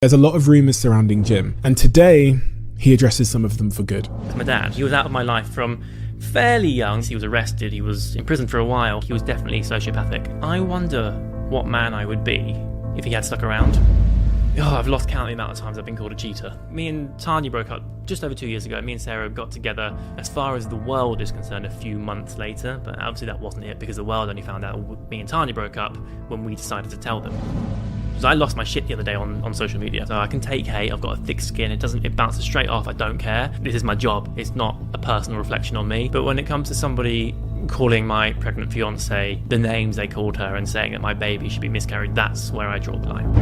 There's a lot of rumours surrounding Jim, and today he addresses some of them for good. My dad, he was out of my life from fairly young. He was arrested, he was in prison for a while. He was definitely sociopathic. I wonder what man I would be if he had stuck around. Oh, I've lost count of the amount of times I've been called a cheater. Me and Tanya broke up just over 2 years ago. Me and Sarah got together, as far as the world is concerned, a few months later, but obviously that wasn't it, because the world only found out me and Tanya broke up when we decided to tell them. So I lost my shit the other day on social media. So I can take hate, I've got a thick skin, it bounces straight off, I don't care. This is my job, it's not a personal reflection on me. But when it comes to somebody calling my pregnant fiance the names they called her and saying that my baby should be miscarried, that's where I draw the line.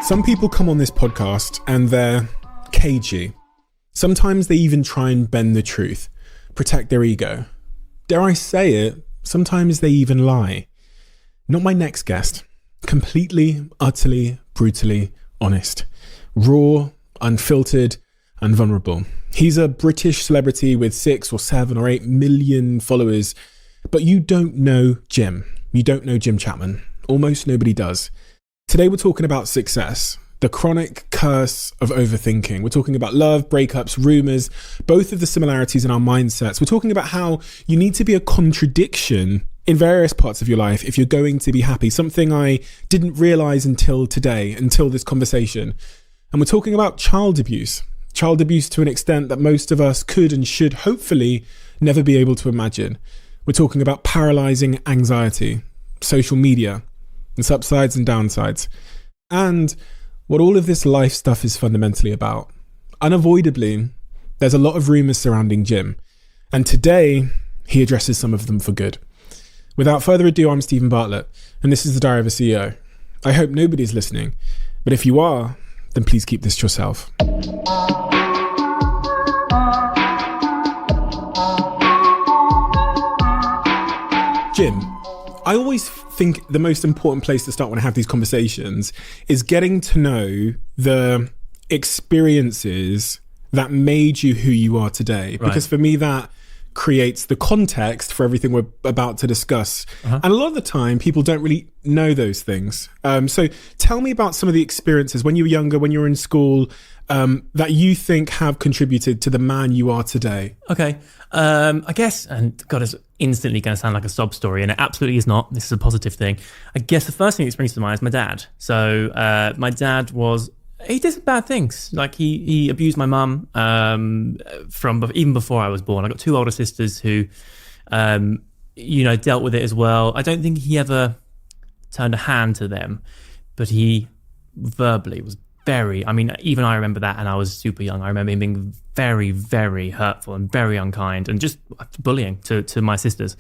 Some people come on this podcast and they're cagey. Sometimes they even try and bend the truth, protect their ego. Dare I say it, sometimes they even lie. Not my next guest. Completely, utterly, brutally honest. Raw, unfiltered, and vulnerable. He's a British celebrity with 6 or 7 or 8 million followers, but you don't know Jim. You don't know Jim Chapman. Almost nobody does. Today we're talking about success. The chronic curse of overthinking. We're talking about love, breakups, rumours, both of the similarities in our mindsets. We're talking about how you need to be a contradiction in various parts of your life if you're going to be happy. Something I didn't realise until today, until this conversation. And we're talking about child abuse. Child abuse to an extent that most of us could and should hopefully never be able to imagine. We're talking about paralysing anxiety, social media, its upsides and downsides. And what all of this life stuff is fundamentally about. Unavoidably, there's a lot of rumours surrounding Jim, and today he addresses some of them for good. Without further ado, I'm Stephen Bartlett, and this is the Diary of a CEO. I hope nobody's listening, but if you are, then please keep this to yourself. Jim, I always think the most important place to start when I have these conversations is getting to know the experiences that made you who you are today. Right. Because for me, that creates the context for everything we're about to discuss. And a lot of the time, people don't really know those things. So tell me about some of the experiences when you were younger, when you were in school, that you think have contributed to the man you are today. Okay. I guess, and God, it's instantly going to sound like a sob story, and it absolutely is not. This is a positive thing. I guess the first thing that springs to mind is my dad. So my dad he did some bad things. Like he abused my mum from even before I was born. I got 2 older sisters who, dealt with it as well. I don't think he ever turned a hand to them, but he verbally was even I remember that, and I was super young. I remember him being very, very hurtful and very unkind and just bullying to my sisters.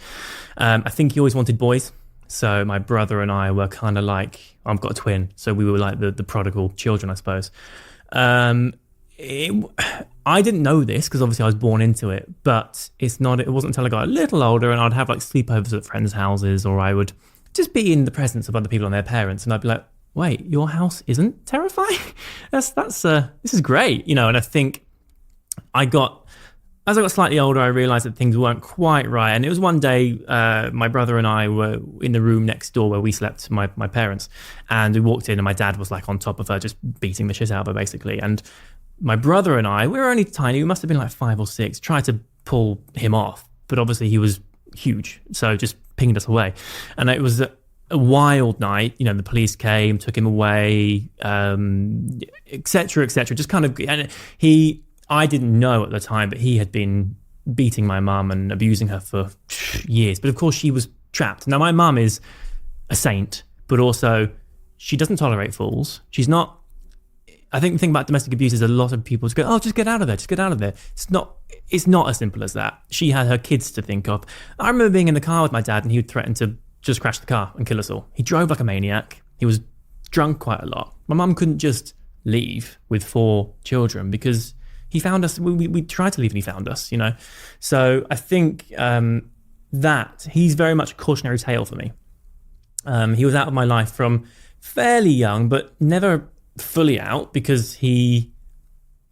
I think he always wanted boys. So my brother and I were kind of like, I've got a twin, so we were like the prodigal children, I suppose. I didn't know this because obviously I was born into it, but it wasn't until I got a little older and I'd have like sleepovers at friends' houses, or I would just be in the presence of other people and their parents, and I'd be like, wait, your house isn't terrifying? This is great, And I think as I got slightly older, I realised that things weren't quite right. And it was one day, my brother and I were in the room next door where we slept, my parents, and we walked in and my dad was like on top of her, just beating the shit out of her basically. And my brother and I, we were only tiny, we must have been like 5 or 6, tried to pull him off, but obviously he was huge, so just pinged us away. And it was a wild night. The police came, took him away, etc., just kind of, and I didn't know at the time, but he had been beating my mum and abusing her for years. But of course she was trapped. Now my mum is a saint, but also she doesn't tolerate fools. She's not, I think the thing about domestic abuse is a lot of people just go, oh, just get out of there. It's not as simple as that. She had her kids to think of. I remember being in the car with my dad and he would threaten to just crash the car and kill us all. He drove like a maniac. He was drunk quite a lot. My mum couldn't just leave with 4 children because he found us. We tried to leave and he found us, So I think that he's very much a cautionary tale for me. He was out of my life from fairly young, but never fully out because he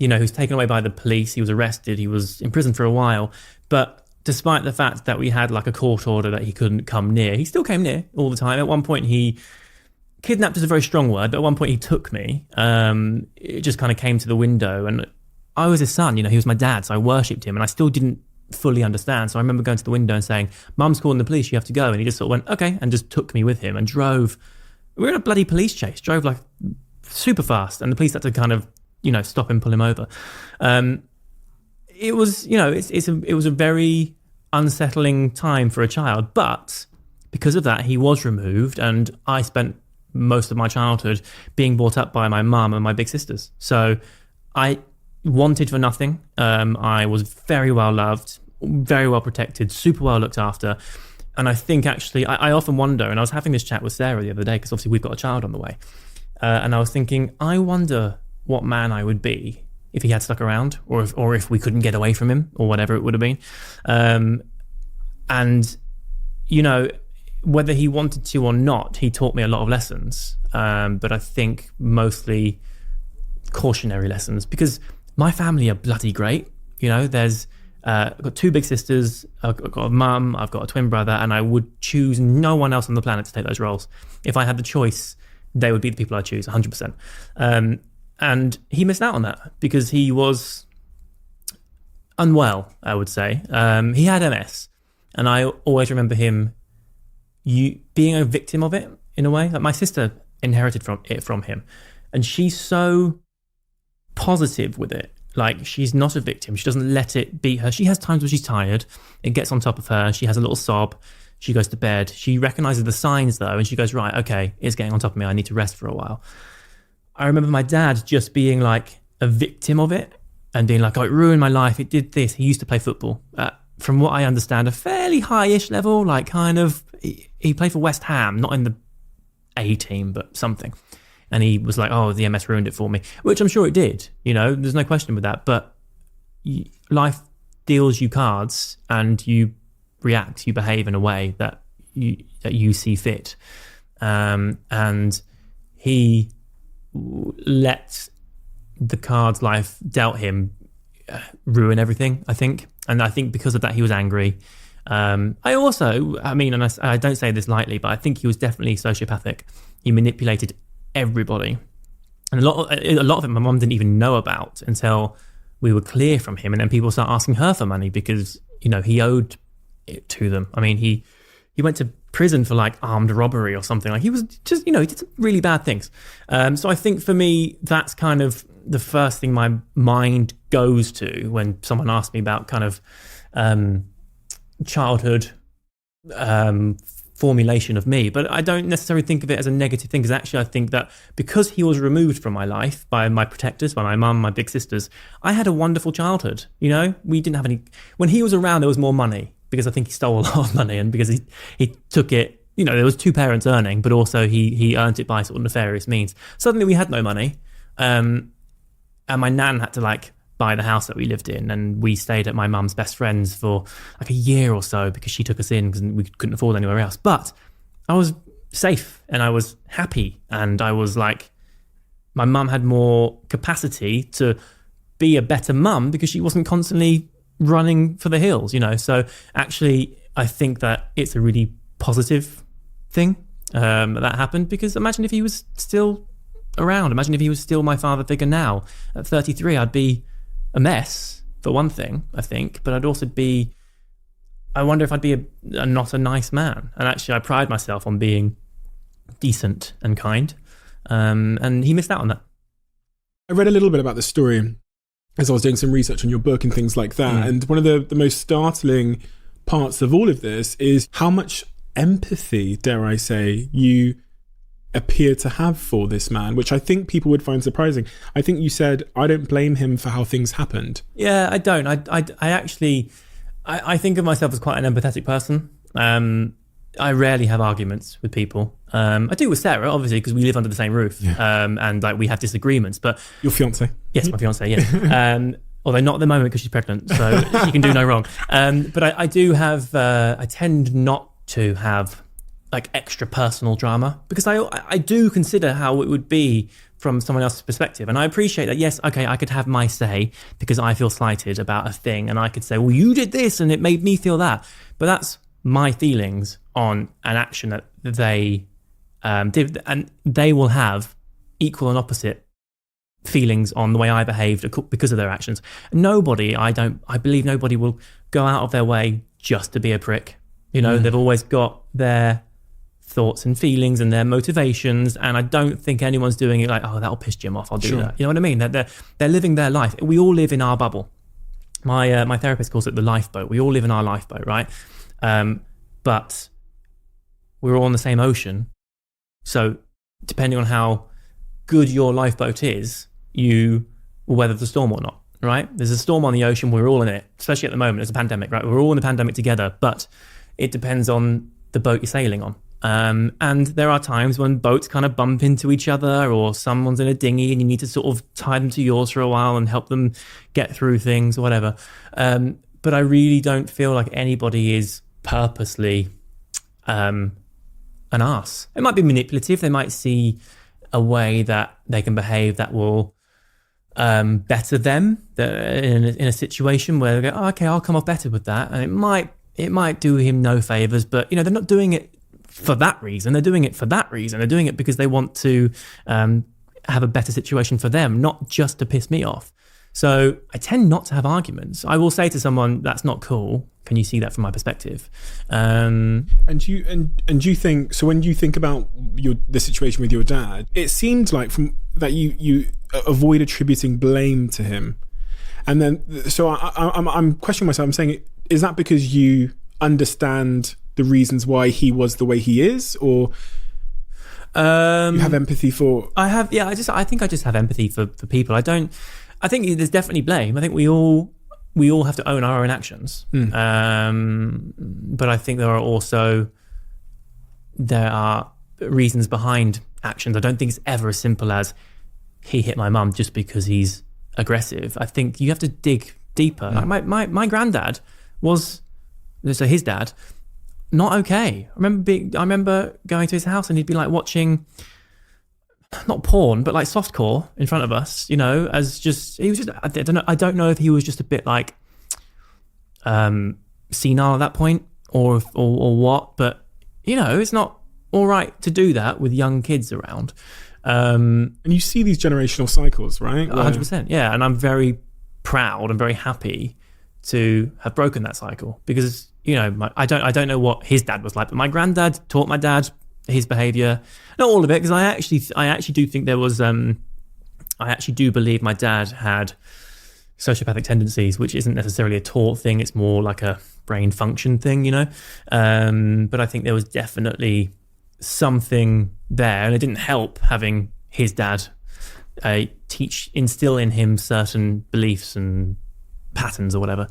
was taken away by the police. He was arrested. He was in prison for a while. But despite the fact that we had like a court order that he couldn't come near, he still came near all the time. At one point, he kidnapped is a very strong word, but at one point he took me. It just kind of came to the window, and I was his son. He was my dad, so I worshipped him, and I still didn't fully understand. So I remember going to the window and saying, "Mum's calling the police, you have to go." And he just sort of went, "Okay," and just took me with him and drove. We were in a bloody police chase, drove like super fast, and the police had to kind of, stop him, pull him over. It was, it was a very unsettling time for a child, but because of that, he was removed, and I spent most of my childhood being brought up by my mum and my big sisters. So I wanted for nothing. I was very well loved, very well protected, super well looked after. And I think actually, I often wonder, and I was having this chat with Sarah the other day, because obviously we've got a child on the way. And I was thinking, I wonder what man I would be if he had stuck around, or if we couldn't get away from him, or whatever it would have been. And, whether he wanted to or not, he taught me a lot of lessons. But I think mostly cautionary lessons, because my family are bloody great. There's I've got two big sisters, I've got a mum, I've got a twin brother, and I would choose no one else on the planet to take those roles. If I had the choice, they would be the people I choose, 100%. And he missed out on that because he was unwell, I would say. He had MS, and I always remember him being a victim of it in a way. Like my sister inherited from him, and she's so positive with it. Like, she's not a victim. She doesn't let it beat her. She has times where she's tired. It gets on top of her. She has a little sob. She goes to bed. She recognizes the signs, though, and she goes, right, okay, it's getting on top of me. I need to rest for a while. I remember my dad just being like a victim of it and being like, oh, it ruined my life. It did this. He used to play football. From what I understand, a fairly high-ish level, like kind of, he played for West Ham, not in the A team, but something. And he was like, oh, the MS ruined it for me, which I'm sure it did. There's no question with that. But life deals you cards, and you react, you behave in a way that you see fit. And he let the cards life dealt him ruin everything, I think. And I think because of that, he was angry. I don't say this lightly, but I think he was definitely sociopathic. He manipulated everybody, and a lot of it my mum didn't even know about until we were clear from him, and then people start asking her for money because he owed it to them. I mean, he went to prison for like armed robbery or something. Like, he was just he did some really bad things. So I think for me, that's kind of the first thing my mind goes to when someone asks me about kind of childhood formulation of me. But I don't necessarily think of it as a negative thing, because actually I think that because he was removed from my life by my protectors, by my mum, my big sisters, I had a wonderful childhood. We didn't have any, when he was around there was more money, because I think he stole a lot of money, and because he took it, there was two parents earning, but also he earned it by sort of nefarious means. Suddenly we had no money, and my nan had to like buy the house that we lived in, and we stayed at my mum's best friend's for like a year or so because she took us in because we couldn't afford anywhere else. But I was safe, and I was happy, and I was like, my mum had more capacity to be a better mum because she wasn't constantly running for the hills, So actually, I think that it's a really positive thing that happened, because imagine if he was still around. Imagine if he was still my father figure now. At 33, I'd be a mess, for one thing, I think, but I'd also I wonder if I'd be not a nice man. And actually, I pride myself on being decent and kind, and he missed out on that. I read a little bit about this story as I was doing some research on your book and things like that, and one of the most startling parts of all of this is how much empathy, dare I say, you appear to have for this man, which I think people would find surprising. I think you said, I don't blame him for how things happened. Yeah, I don't. I actually think of myself as quite an empathetic person. I rarely have arguments with people. I do with Sarah, obviously, because we live under the same roof, and like we have disagreements. But your fiance? Yes, my fiance. Yeah. Although not at the moment because she's pregnant, so she can do no wrong. But I do have. I tend not to have like extra personal drama, because I do consider how it would be from someone else's perspective. And I appreciate that, yes, okay, I could have my say because I feel slighted about a thing, and I could say, well, you did this and it made me feel that. But that's my feelings on an action that they did, and they will have equal and opposite feelings on the way I behaved because of their actions. I believe nobody will go out of their way just to be a prick. You know, they've always got their thoughts and feelings and their motivations, and I don't think anyone's doing it like, oh, that'll piss Jim off, I'll do that. You know what I mean? They're living their life. We all live in our bubble. My therapist calls it the lifeboat. We all live in our lifeboat, right? But we're all on the same ocean. So depending on how good your lifeboat is, you will weather the storm or not, right? There's a storm on the ocean, we're all in it, especially at the moment, there's a pandemic, right? We're all in the pandemic together, but it depends on the boat you're sailing on. And there are times when boats kind of bump into each other, or someone's in a dinghy and you need to sort of tie them to yours for a while and help them get through things or whatever. But I really don't feel like anybody is purposely an arse. It might be manipulative. They might see a way that they can behave that will better them in a situation where they go, oh, okay, I'll come off better with that. And it might do him no favors, but they're not doing it for that reason. They're doing it for that reason. They're doing it because they want to have a better situation for them, not just to piss me off. So I tend not to have arguments. I will say to someone, that's not cool. Can you see that from my perspective? And you think, so when you think about the situation with your dad, it seemed like that you avoid attributing blame to him. And then, so I'm questioning myself. I'm saying, is that because you understand the reasons why he was the way he is, or you have empathy for? I think I just have empathy for people. I think there's definitely blame. I think we all have to own our own actions. But I think there are reasons behind actions. I don't think it's ever as simple as he hit my mum just because he's aggressive. I think you have to dig deeper. Like my granddad was, so his dad, not okay. I remember going to his house and he'd be like watching, not porn, but like softcore in front of us, he was just, I don't know if he was just a bit like senile at that point or what, but it's not all right to do that with young kids around. And you see these generational cycles, right? 100%, yeah. And I'm very proud and very happy to have broken that cycle because, I don't know what his dad was like, but my granddad taught my dad his behavior, not all of it, because I actually do think there was, I actually do believe my dad had sociopathic tendencies, which isn't necessarily a taught thing. It's more like a brain function thing, but I think there was definitely something there, and it didn't help having his dad instill in him certain beliefs and patterns or whatever.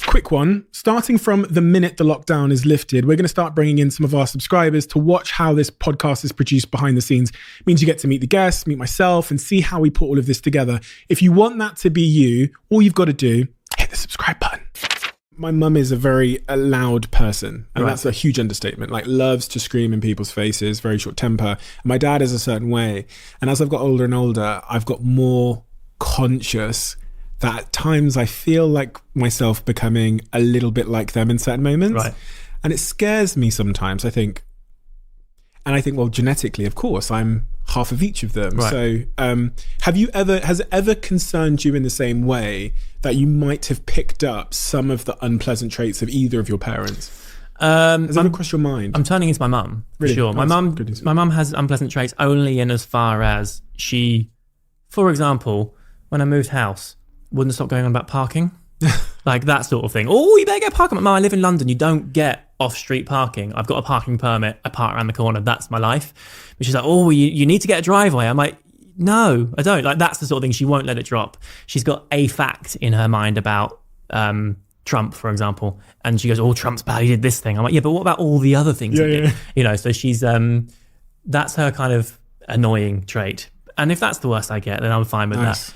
Quick one, starting from the minute the lockdown is lifted, we're going to start bringing in some of our subscribers to watch how this podcast is produced behind the scenes. It means you get to meet the guests, meet myself, and see how we put all of this together. If you want that to be you, all you've got to do, hit the subscribe button. My mum is a very loud person, and that's a huge understatement. Like, loves to scream in people's faces, very short temper. And my dad is a certain way. And as I've got older and older, I've got more conscious that at times I feel like myself becoming a little bit like them in certain moments. Right. And it scares me sometimes, I think. And I think, well, genetically, of course, I'm half of each of them. Right. So has it ever concerned you in the same way that you might have picked up some of the unpleasant traits of either of your parents? Has that ever crossed your mind? I'm turning into my mum, for sure. My mum has unpleasant traits only in as far as she, for example, when I moved house, wouldn't stop going on about parking. Like that sort of thing. Oh, you better get parking. Mum, I live in London. You don't get off-street parking. I've got a parking permit. I park around the corner. That's my life. But she's like, oh, you need to get a driveway. I'm like, no, I don't. Like, that's the sort of thing. She won't let it drop. She's got a fact in her mind about Trump, for example. And she goes, oh, Trump's bad. He did this thing. I'm like, yeah, but what about all the other things he did? So she's, that's her kind of annoying trait. And if that's the worst I get, then I'm fine with that.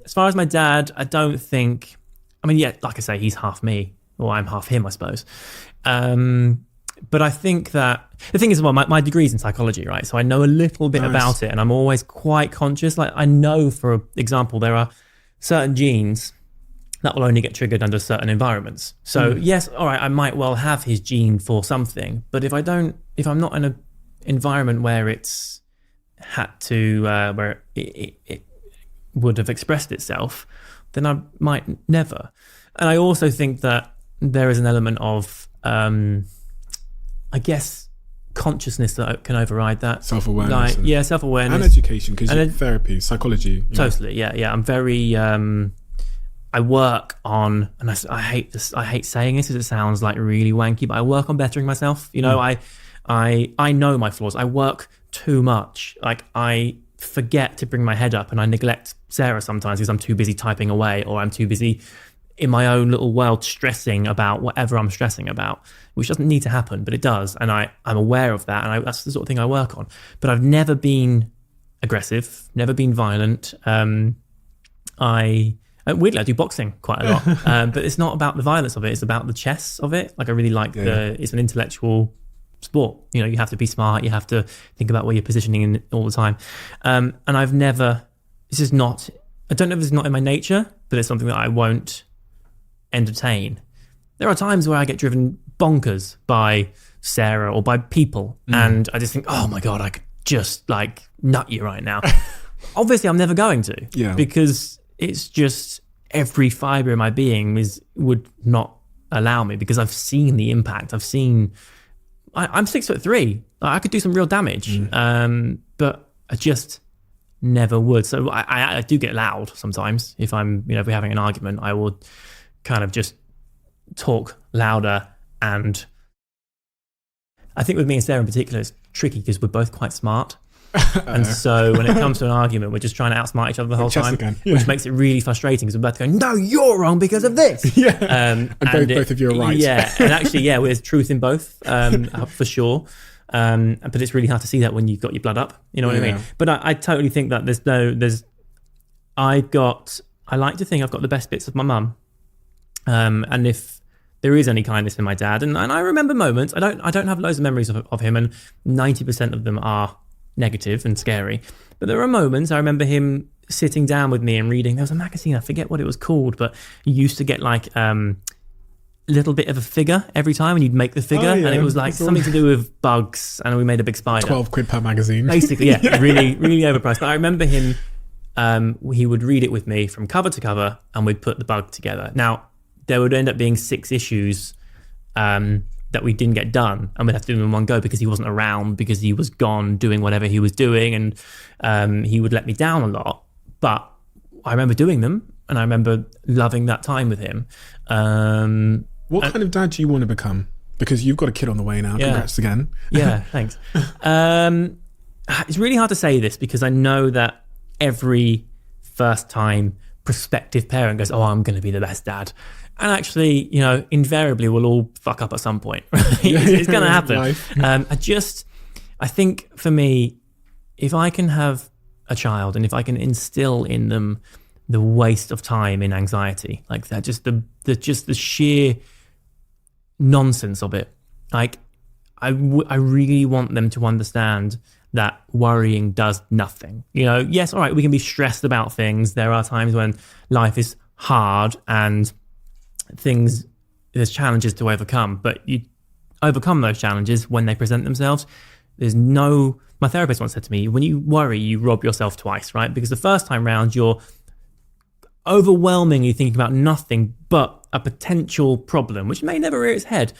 As far as my dad, I don't think, like I say, he's half me, or I'm half him, I suppose. But I think that the thing is, well, my degree's in psychology, right? So I know a little bit about it, and I'm always quite conscious. Like, I know, for example, there are certain genes that will only get triggered under certain environments. So yes, all right, I might well have his gene for something, but if I'm not in an environment where it's had to, where it would have expressed itself, then I might never. And I also think that there is an element of, I guess, consciousness that can override that. Self-awareness. Like, self-awareness. And education, because therapy, psychology. Totally, yeah. I'm very... I work on, and I hate this. I hate saying this because it sounds like really wanky, but I work on bettering myself. You know, I know my flaws. I work too much. Like, I forget to bring my head up, and I neglect Sarah sometimes because I'm too busy typing away, or I'm too busy in my own little world stressing about whatever I'm stressing about, which doesn't need to happen, but it does. And I'm aware of that, and that's the sort of thing I work on. But I've never been aggressive, never been violent. Weirdly, I do boxing quite a lot, but it's not about the violence of it. It's about the chess of it. Like, I really like it's an intellectual sport. You know, you have to be smart. You have to think about where you're positioning in all the time. And I've never, this is not, I don't know if it's not in my nature, but it's something that I won't entertain. There are times where I get driven bonkers by Sarah or by people. And I just think, oh my God, I could just like nut you right now. Obviously, I'm never going to, because it's just every fiber in my being would not allow me, because I've seen the impact. I'm 6'3". I could do some real damage, but I just never would. So I do get loud sometimes. If if we're having an argument, I will kind of just talk louder. And I think with me and Sarah in particular, it's tricky because we're both quite smart. And so when it comes to an argument, we're just trying to outsmart each other the whole time, which makes it really frustrating, because we're both going, no, you're wrong because of this. And both of you are right. And actually, there's truth in both, for sure. But it's really hard to see that when you've got your blood up. You know what I mean? But I totally think that I like to think I've got the best bits of my mum. And if there is any kindness in my dad, and I remember moments, I don't have loads of memories of him, and 90% of them are negative and scary, but there are moments. I remember him sitting down with me and reading. There was a magazine, I forget what it was called, but you used to get like a little bit of a figure every time, and you'd make the figure, and it was like something to do with bugs, and we made a big spider. 12 quid per magazine, basically. Really overpriced. But I remember him, he would read it with me from cover to cover, and we'd put the bug together. Now there would end up being 6 issues that we didn't get done, and we'd have to do them in one go because he wasn't around, because he was gone doing whatever he was doing, and he would let me down a lot. But I remember doing them, and I remember loving that time with him. What kind of dad do you want to become? Because you've got a kid on the way now. Congrats again. Yeah, thanks. It's really hard to say this, because I know that every first time prospective parent goes, oh, I'm going to be the best dad. And actually, invariably we'll all fuck up at some point. Right? It's going to happen. I think for me, if I can have a child, and if I can instill in them the waste of time in anxiety, like that, just the sheer nonsense of it. Like, I really want them to understand that worrying does nothing. Yes, all right, we can be stressed about things. There are times when life is hard and there's challenges to overcome, but you overcome those challenges when they present themselves. My therapist once said to me, when you worry, you rob yourself twice, right? Because the first time round, you're overwhelmingly thinking about nothing but a potential problem, which may never rear its head.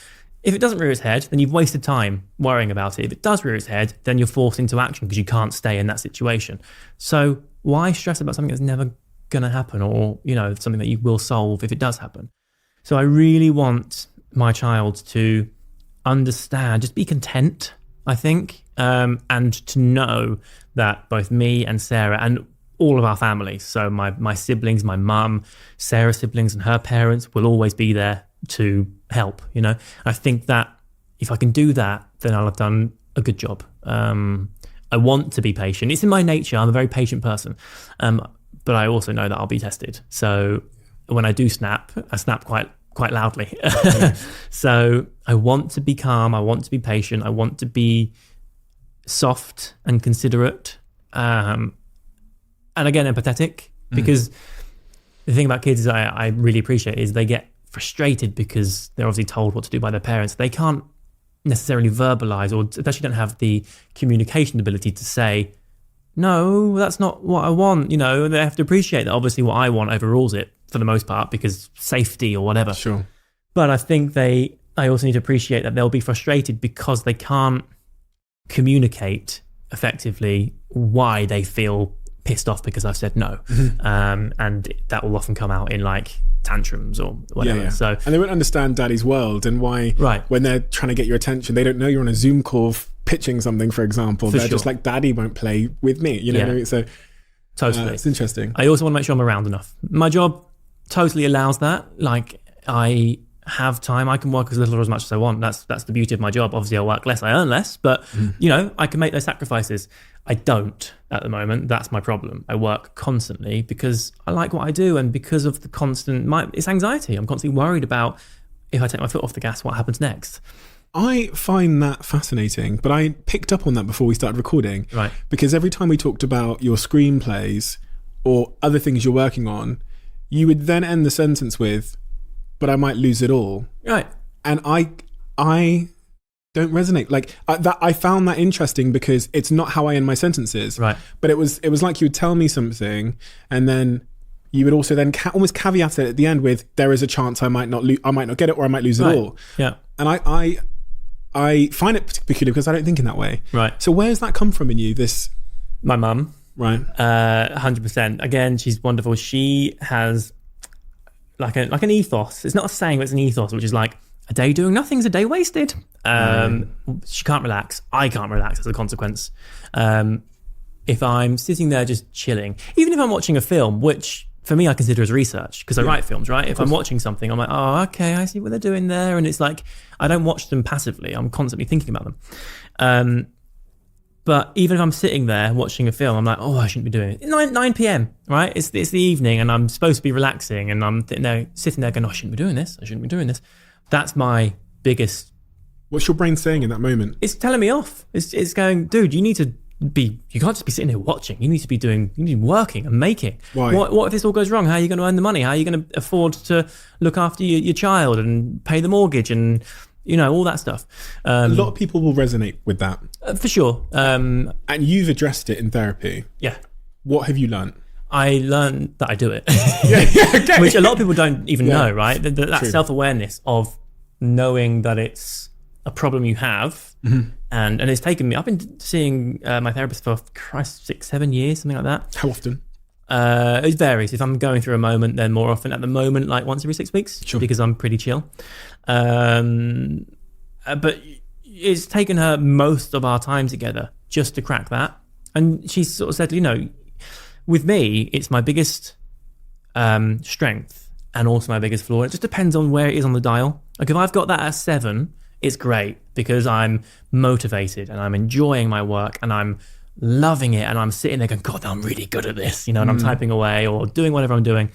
If it doesn't rear its head, then you've wasted time worrying about it. If it does rear its head, then you're forced into action because you can't stay in that situation. So why stress about something that's never going to happen, or, something that you will solve if it does happen? So I really want my child to understand, just be content, I think, and to know that both me and Sarah and all of our families, so my siblings, my mum, Sarah's siblings and her parents, will always be there to help. I think that if I can do that, then I'll have done a good job. I want to be patient. It's in my nature. I'm a very patient person, but I also know that I'll be tested. So when I do snap, I snap quite quite loudly. So I want to be calm. I want to be patient. I want to be soft and considerate. And again, empathetic, because the thing about kids I really appreciate is they get frustrated because they're obviously told what to do by their parents. They can't necessarily verbalize, or especially don't have the communication ability to say, no, that's not what I want. You know, they have to appreciate that obviously what I want overrules it for the most part because safety or whatever. Sure. But I think I also need to appreciate that they'll be frustrated because they can't communicate effectively why they feel pissed off because I've said no. And that will often come out in like tantrums or whatever. Yeah. So, and they won't understand daddy's world and why when they're trying to get your attention, they don't know you're on a Zoom call pitching something, for example. They're just like, daddy won't play with me. You know what I mean? So totally. It's interesting. I also want to make sure I'm around enough. My job totally allows that. Like I have time. I can work as little or as much as I want. That's the beauty of my job. Obviously I work less, I earn less, but you know, I can make those sacrifices. I don't at the moment. That's my problem. I work constantly because I like what I do, and because of the constant, it's anxiety. I'm constantly worried about if I take my foot off the gas, what happens next. I find that fascinating, but I picked up on that before we started recording. Right. Because every time we talked about your screenplays or other things you're working on, you would then end the sentence with, but I might lose it all. Right. And I don't resonate. Like I found that interesting because it's not how I end my sentences. Right. But it was like you would tell me something, and then you would also then almost caveat it at the end with, there is a chance I might not get it, or I might lose it all. Yeah. And I find it peculiar because I don't think in that way. Right. So where's that come from in you? My mum. Right. 100%. Again, she's wonderful. She has like an ethos. It's not a saying, but it's an ethos, which is like, a day doing nothing is a day wasted. She can't relax. I can't relax as a consequence. If I'm sitting there just chilling, even if I'm watching a film, which for me I consider as research because I write films, right? If I'm watching something, I'm like, oh, okay, I see what they're doing there. And it's like, I don't watch them passively. I'm constantly thinking about them. But even if I'm sitting there watching a film, I'm like, oh, I shouldn't be doing it. 9 p.m., right? It's the evening and I'm supposed to be relaxing, and I'm sitting there going, oh, I shouldn't be doing this. I shouldn't be doing this. That's my biggest... What's your brain saying in that moment? It's telling me off. It's going, dude, you can't just be sitting here watching. You need to be working and making. Why? What if this all goes wrong? How are you going to earn the money? How are you going to afford to look after your child and pay the mortgage and, you know, all that stuff? A lot of people will resonate with that. For sure. And you've addressed it in therapy. Yeah. What have you learned? I learned that I do it. Okay. Which a lot of people don't even know, right? That True. self-awareness of knowing that it's a problem you have. And it's taken me, I've been seeing my therapist for 6-7 years, something like that. How often? It varies. If I'm going through a moment, then more often. At the moment, like once every 6 weeks, because I'm pretty chill. But it's taken her most of our time together just to crack that. And she sort of said, you know, with me, it's my biggest strength and also my biggest flaw. It just depends on where it is on the dial. Like if I've got that at 7, it's great because I'm motivated and I'm enjoying my work and I'm loving it and I'm sitting there going, God, I'm really good at this, you know, and I'm typing away or doing whatever I'm doing.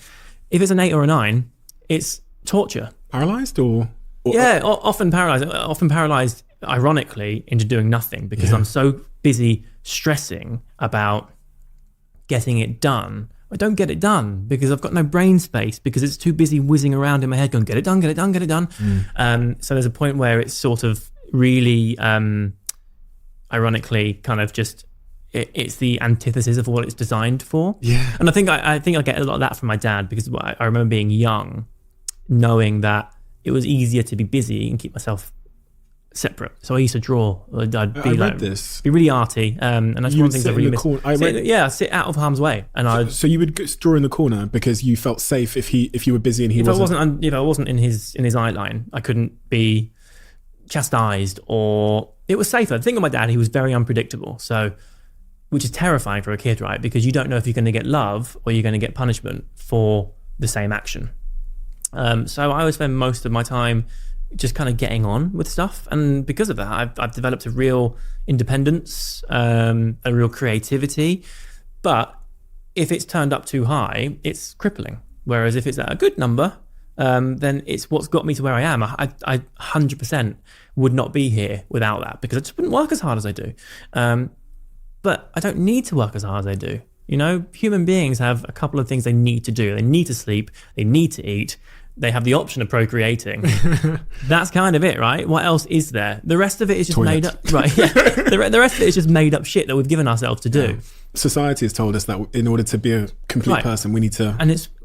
If it's an 8 or a 9, it's torture. Paralyzed or yeah, often paralyzed, ironically, into doing nothing because I'm so busy stressing about getting it done. I don't get it done because I've got no brain space because it's too busy whizzing around in my head going, get it done, get it done, get it done. So there's a point where it's sort of really, ironically, kind of just, it's the antithesis of what it's designed for. Yeah. And I think I get a lot of that from my dad because I remember being young, knowing that it was easier to be busy and keep myself separate. So I used to draw. I'd be be really arty, and that's one of the things I really miss. Sit out of harm's way, and So you would draw in the corner because you felt safe if you were busy and he wasn't. If I wasn't in his eye line, I couldn't be chastised, or it was safer. The thing with my dad, he was very unpredictable, so which is terrifying for a kid, right? Because you don't know if you're going to get love or you're going to get punishment for the same action. So I would spend most of my time just kind of getting on with stuff, and because of that I've developed a real independence, a real creativity, but if it's turned up too high it's crippling, whereas if it's at a good number, then it's what's got me to where I am. I 100% would not be here without that, because I just wouldn't work as hard as I do. But I don't need to work as hard as I do. You know, human beings have a couple of things they need to do. They need to sleep, they need to eat, they have the option of procreating. That's kind of it, right? What else is there? The rest of it is just made up, right? Yeah. The rest of it is just made up shit that we've given ourselves to do. Yeah. Society has told us that in order to be a complete person, we need to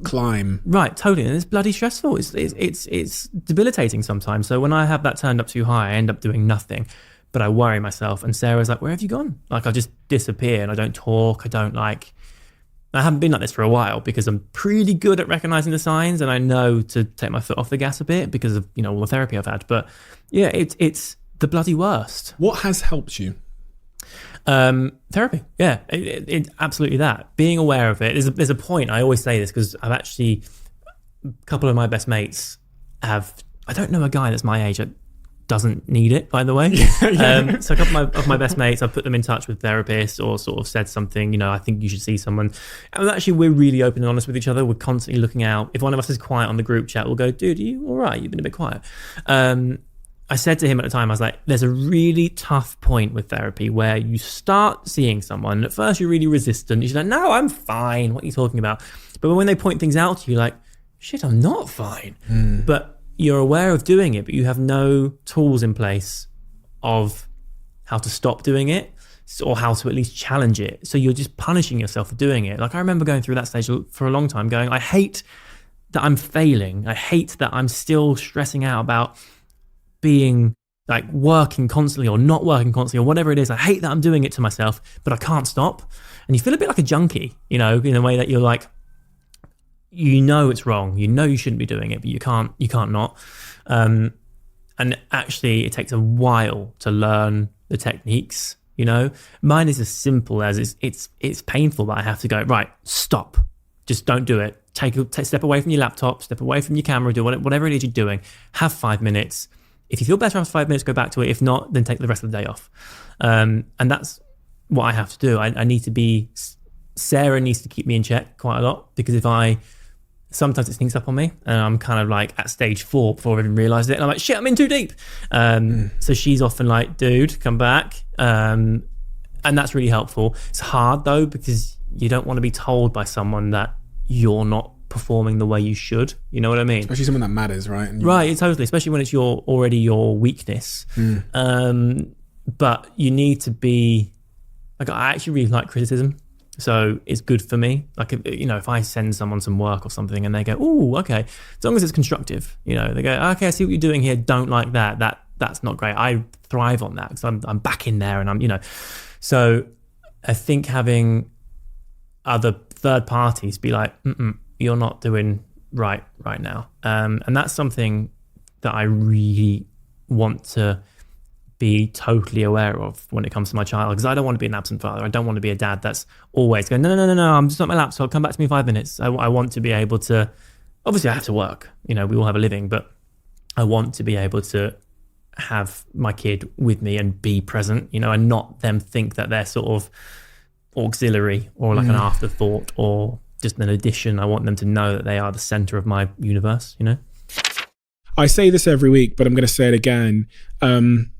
climb. Right, totally. And it's bloody stressful. It's debilitating sometimes. So when I have that turned up too high, I end up doing nothing. But I worry myself. And Sarah's like, where have you gone? Like, I just disappear and I don't talk. I haven't been like this for a while because I'm pretty good at recognizing the signs, and I know to take my foot off the gas a bit because of, you know, all the therapy I've had. But yeah, it's the bloody worst. What has helped you? Therapy. Yeah, it absolutely that. Being aware of it. There's a point, I always say this because I've actually, a couple of my best mates I don't know a guy that's my age that doesn't need it, by the way. So a couple of my best mates, I've put them in touch with therapists or sort of said something, you know, I think you should see someone. And actually, we're really open and honest with each other. We're constantly looking out. If one of us is quiet on the group chat, we'll go, dude, are you all right? You've been a bit quiet. I said to him at the time, I was like, there's a really tough point with therapy where you start seeing someone, and at first you're really resistant. You're like, no, I'm fine. What are you talking about? But when they point things out to you, like, shit, I'm not fine. But you're aware of doing it, but you have no tools in place of how to stop doing it or how to at least challenge it. So you're just punishing yourself for doing it. Like, I remember going through that stage for a long time going, I hate that I'm failing. I hate that I'm still stressing out about being like working constantly or not working constantly or whatever it is. I hate that I'm doing it to myself, but I can't stop. And you feel a bit like a junkie, you know, in a way that you're like, you know it's wrong, you know you shouldn't be doing it, but you can't not. And actually, it takes a while to learn the techniques. You know, mine is as simple as it's painful, but I have to go, right, stop, just don't do it. Take step away from your laptop, step away from your camera, do whatever it is you're doing. Have 5 minutes. If you feel better after 5 minutes, go back to it. If not, then take the rest of the day off. And that's what I have to do. I need to be. Sarah needs to keep me in check quite a lot, because sometimes it sneaks up on me and I'm kind of like at stage 4 before I even realised it. And I'm like, shit, I'm in too deep. So she's often like, dude, come back. And that's really helpful. It's hard though, because you don't want to be told by someone that you're not performing the way you should. You know what I mean? Especially someone that matters, right? Right, totally. Especially when it's already your weakness. But you need to be, like, I actually really like criticism. So it's good for me. Like, you know, if I send someone some work or something and they go, oh, okay, as long as it's constructive, you know, they go, okay, I see what you're doing here. Don't like that. That's not great. I thrive on that because I'm back in there and I'm, you know. So I think having other third parties be like, you're not doing right now. And that's something that I really want to be totally aware of when it comes to my child, because I don't want to be an absent father. I don't want to be a dad that's always going, no, I'm just on my laptop, come back to me in 5 minutes. I want to be able to, obviously I have to work, you know, we all have a living, but I want to be able to have my kid with me and be present, you know, and not them think that they're sort of auxiliary or like an afterthought or just an addition. I want them to know that they are the center of my universe, you know? I say this every week, but I'm going to say it again.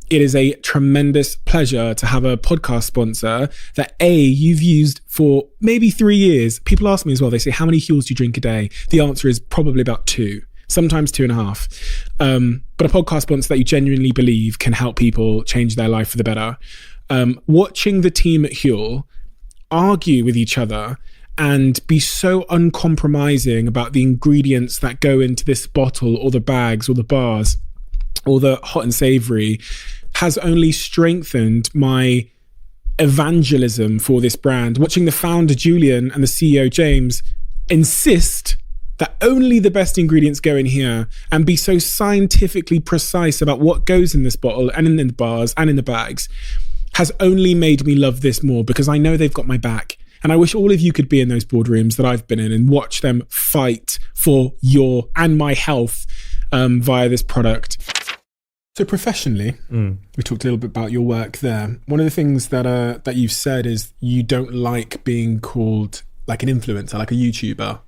It is a tremendous pleasure to have a podcast sponsor that you've used for maybe 3 years. People ask me as well, they say, how many Huels do you drink a day? The answer is probably about 2, sometimes 2.5. But a podcast sponsor that you genuinely believe can help people change their life for the better. Watching the team at Huel argue with each other and be so uncompromising about the ingredients that go into this bottle or the bags or the bars or the hot and savory has only strengthened my evangelism for this brand. Watching the founder Julian and the CEO James insist that only the best ingredients go in here and be so scientifically precise about what goes in this bottle and in the bars and in the bags has only made me love this more, because I know they've got my back. And I wish all of you could be in those boardrooms that I've been in and watch them fight for your and my health via this product. So professionally, we talked a little bit about your work there. One of the things that you've said is you don't like being called like an influencer, like a YouTuber.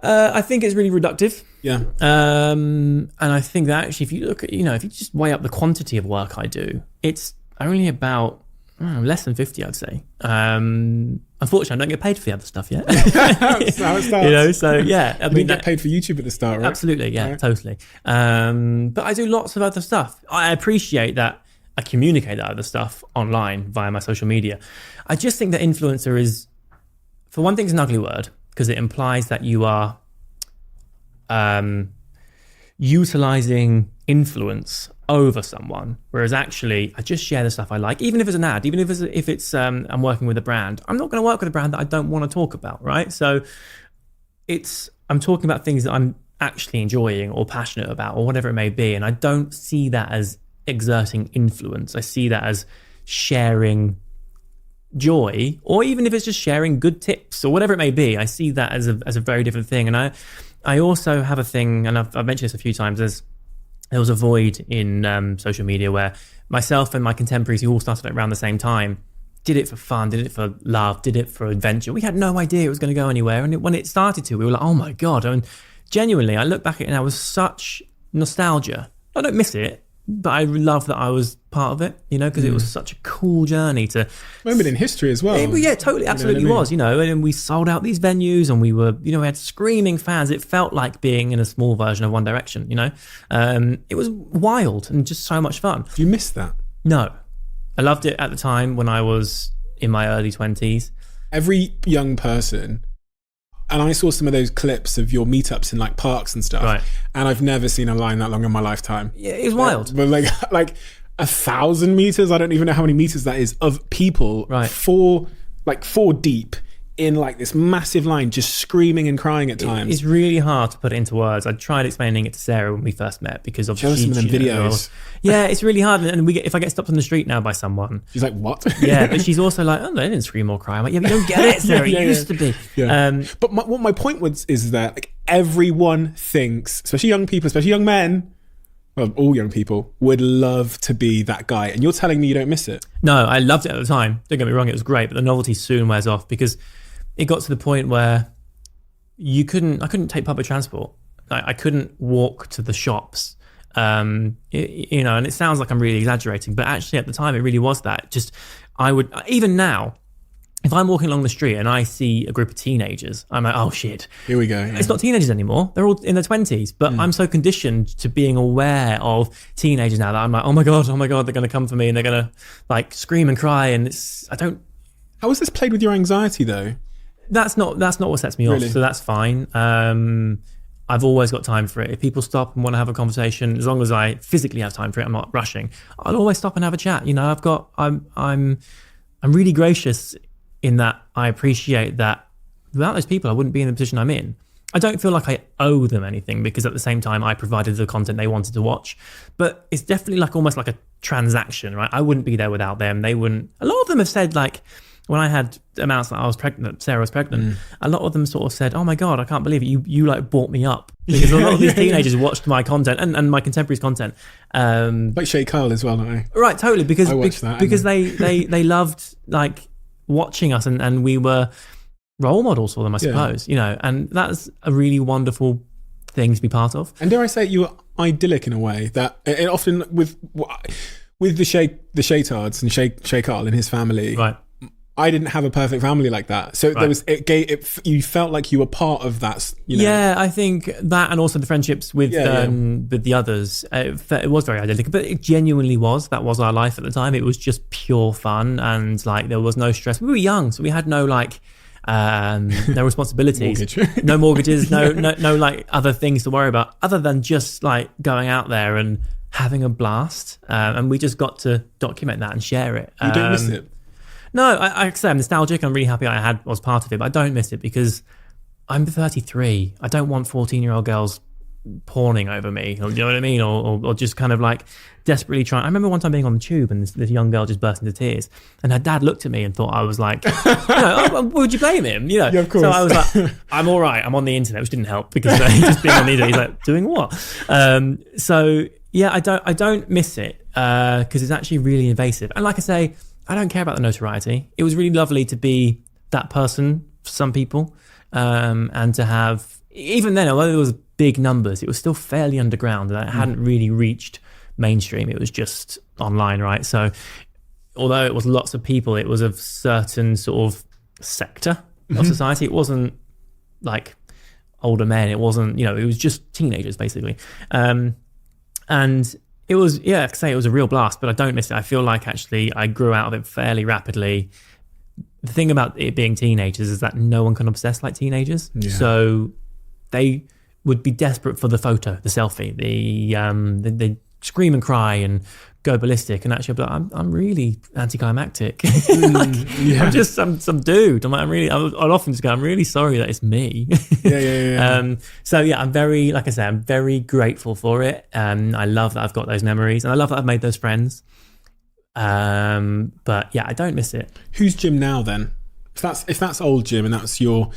I think it's really reductive. Yeah. And I think that actually, if you look at, if you just weigh up the quantity of work I do, it's only about less than 50, I'd say. Unfortunately, I don't get paid for the other stuff yet. That's how it starts. So yeah. You didn't get paid for YouTube at the start, right? Absolutely, yeah, right. Totally. But I do lots of other stuff. I appreciate that I communicate that other stuff online via my social media. I just think that influencer is, for one thing, it's an ugly word because it implies that you are utilizing influence over someone, whereas actually I just share the stuff I like, even if it's an ad, even if it's I'm working with a brand. I'm not going to work with a brand that I don't want to talk about, right? So I'm talking about things that I'm actually enjoying or passionate about or whatever it may be, and I don't see that as exerting influence. I see that as sharing joy, or even if it's just sharing good tips or whatever it may be. I see that as a very different thing. And I also have a thing, and I've mentioned this a few times, there was a void in social media where myself and my contemporaries, who all started around the same time, did it for fun, did it for love, did it for adventure. We had no idea it was going to go anywhere. And when it started to, we were like, oh my God. And genuinely, I look back at it and I was such nostalgia. I don't miss it, but I love that I was part of it, because it was such a cool journey to... Moment in history as well. Yeah, totally, absolutely was, and we sold out these venues and we were, we had screaming fans. It felt like being in a small version of One Direction, It was wild and just so much fun. Do you miss that? No. I loved it at the time when I was in my early 20s. Every young person... And I saw some of those clips of your meetups in like parks and stuff. Right. And I've never seen a line that long in my lifetime. Yeah, it was wild. But like 1,000 meters, I don't even know how many meters that is, of people, right. four deep in like this massive line, just screaming and crying at times. It's really hard to put it into words. I tried explaining it to Sarah when we first met because obviously some of them videos. Yeah, it's really hard. And if I get stopped on the street now by someone, she's like, "What?" Yeah, but she's also like, "Oh, they didn't scream or cry." I'm like, "Yeah, but you don't get it, Sarah. It used to be." Yeah. But what my point is that like everyone thinks, especially young people, especially young men, well, all young people would love to be that guy. And you're telling me you don't miss it? No, I loved it at the time. Don't get me wrong, it was great, but the novelty soon wears off because it got to the point where I couldn't take public transport. I couldn't walk to the shops. And it sounds like I'm really exaggerating, but actually at the time it really was that. Just, I would, even now, if I'm walking along the street and I see a group of teenagers, I'm like, oh shit. Here we go. Yeah. It's not teenagers anymore. They're all in their 20s, but I'm so conditioned to being aware of teenagers now that I'm like, oh my God, they're going to come for me and they're going to like scream and cry. And How has this played with your anxiety though? That's not what sets me off, so that's fine. I've always got time for it. If people stop and want to have a conversation, as long as I physically have time for it, I'm not rushing. I'll always stop and have a chat. I'm really gracious in that I appreciate that without those people, I wouldn't be in the position I'm in. I don't feel like I owe them anything because at the same time I provided the content they wanted to watch. But it's definitely like almost like a transaction, right? I wouldn't be there without them. They wouldn't. A lot of them have said like, when I had announced that I was pregnant, Sarah was pregnant, a lot of them sort of said, oh my God, I can't believe it. You like brought me up. Because a lot of these teenagers watched my content and my contemporaries' content. Like Shay Kyle as well, don't I? Right, totally. Because I watched that, because they loved like watching us and we were role models for them, I suppose. And that's a really wonderful thing to be part of. And dare I say, you were idyllic in a way that it often with the Shaytards and Shay Kyle and his family. Right. I didn't have a perfect family like that, so there was you felt like you were part of that. Yeah, I think that, and also the friendships with the others. It was very idyllic, but it genuinely was. That was our life at the time. It was just pure fun, and like there was no stress. We were young, so we had no like no responsibilities, no mortgages, no like other things to worry about, other than just like going out there and having a blast. And we just got to document that and share it. You don't miss it. No, I say I'm nostalgic. I'm really happy I was part of it, but I don't miss it because I'm 33. I don't want 14-year-old girls pawning over me. Or, you know what I mean? Or just kind of like desperately trying. I remember one time being on the tube and this young girl just burst into tears, and her dad looked at me and thought I was like, would you blame him? Yeah, of course. So I was like, I'm all right. I'm on the internet, which didn't help because just being on the internet, he's like, doing what? So yeah, I don't miss it because it's actually really invasive. And like I say, I don't care about the notoriety. It was really lovely to be that person for some people. and to have, even then, although there was big numbers, it was still fairly underground, and it hadn't really reached mainstream. It was just online, right? So although it was lots of people, it was a certain sort of sector of society. It wasn't like older men. It wasn't, it was just teenagers basically. And it was, I have to say it was a real blast, but I don't miss it. I feel like actually I grew out of it fairly rapidly. The thing about it being teenagers is that no one can obsess like teenagers. Yeah. So they would be desperate for the photo, the selfie, they scream and cry and go ballistic, and actually I'm really anticlimactic. I'm just some dude. I'll often just go, I'm really sorry that it's me. So yeah, I'm very, like I say, I'm very grateful for it. I love that I've got those memories, and I love that I've made those friends. But yeah, I don't miss it. Who's Jim now then? If that's old Jim and that's your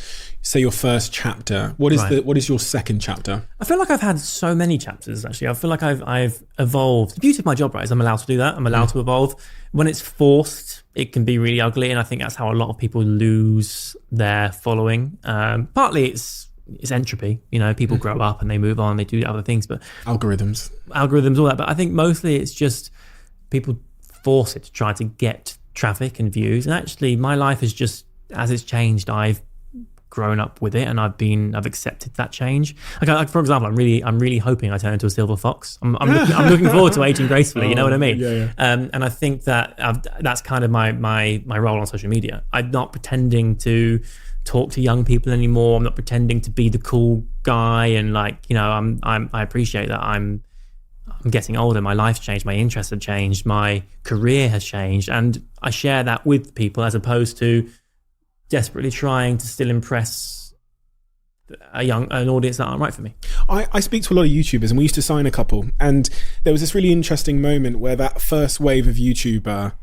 first chapter, what is your second chapter? I feel like I've had so many chapters actually. I feel like I've evolved. The beauty of my job, right, is I'm allowed to do that. I'm allowed to evolve. When it's forced, it can be really ugly, and I think that's how a lot of people lose their following. Partly it's entropy, people grow up and they move on, they do other things, but algorithms, all that. But I think mostly it's just people force it to try to get traffic and views. And actually my life is just, as it's changed, I've grown up with it, and I've accepted that change. Like for example, I'm really hoping I turn into a silver fox. I'm looking forward to aging gracefully. You know what I mean? Yeah. And I think that that's kind of my role on social media. I'm not pretending to talk to young people anymore. I'm not pretending to be the cool guy, and I appreciate that I'm getting older. My life's changed. My interests have changed. My career has changed, and I share that with people as opposed to desperately trying to still impress an audience that aren't right for me. I speak to a lot of YouTubers, and we used to sign a couple, and there was this really interesting moment where that first wave of YouTuber,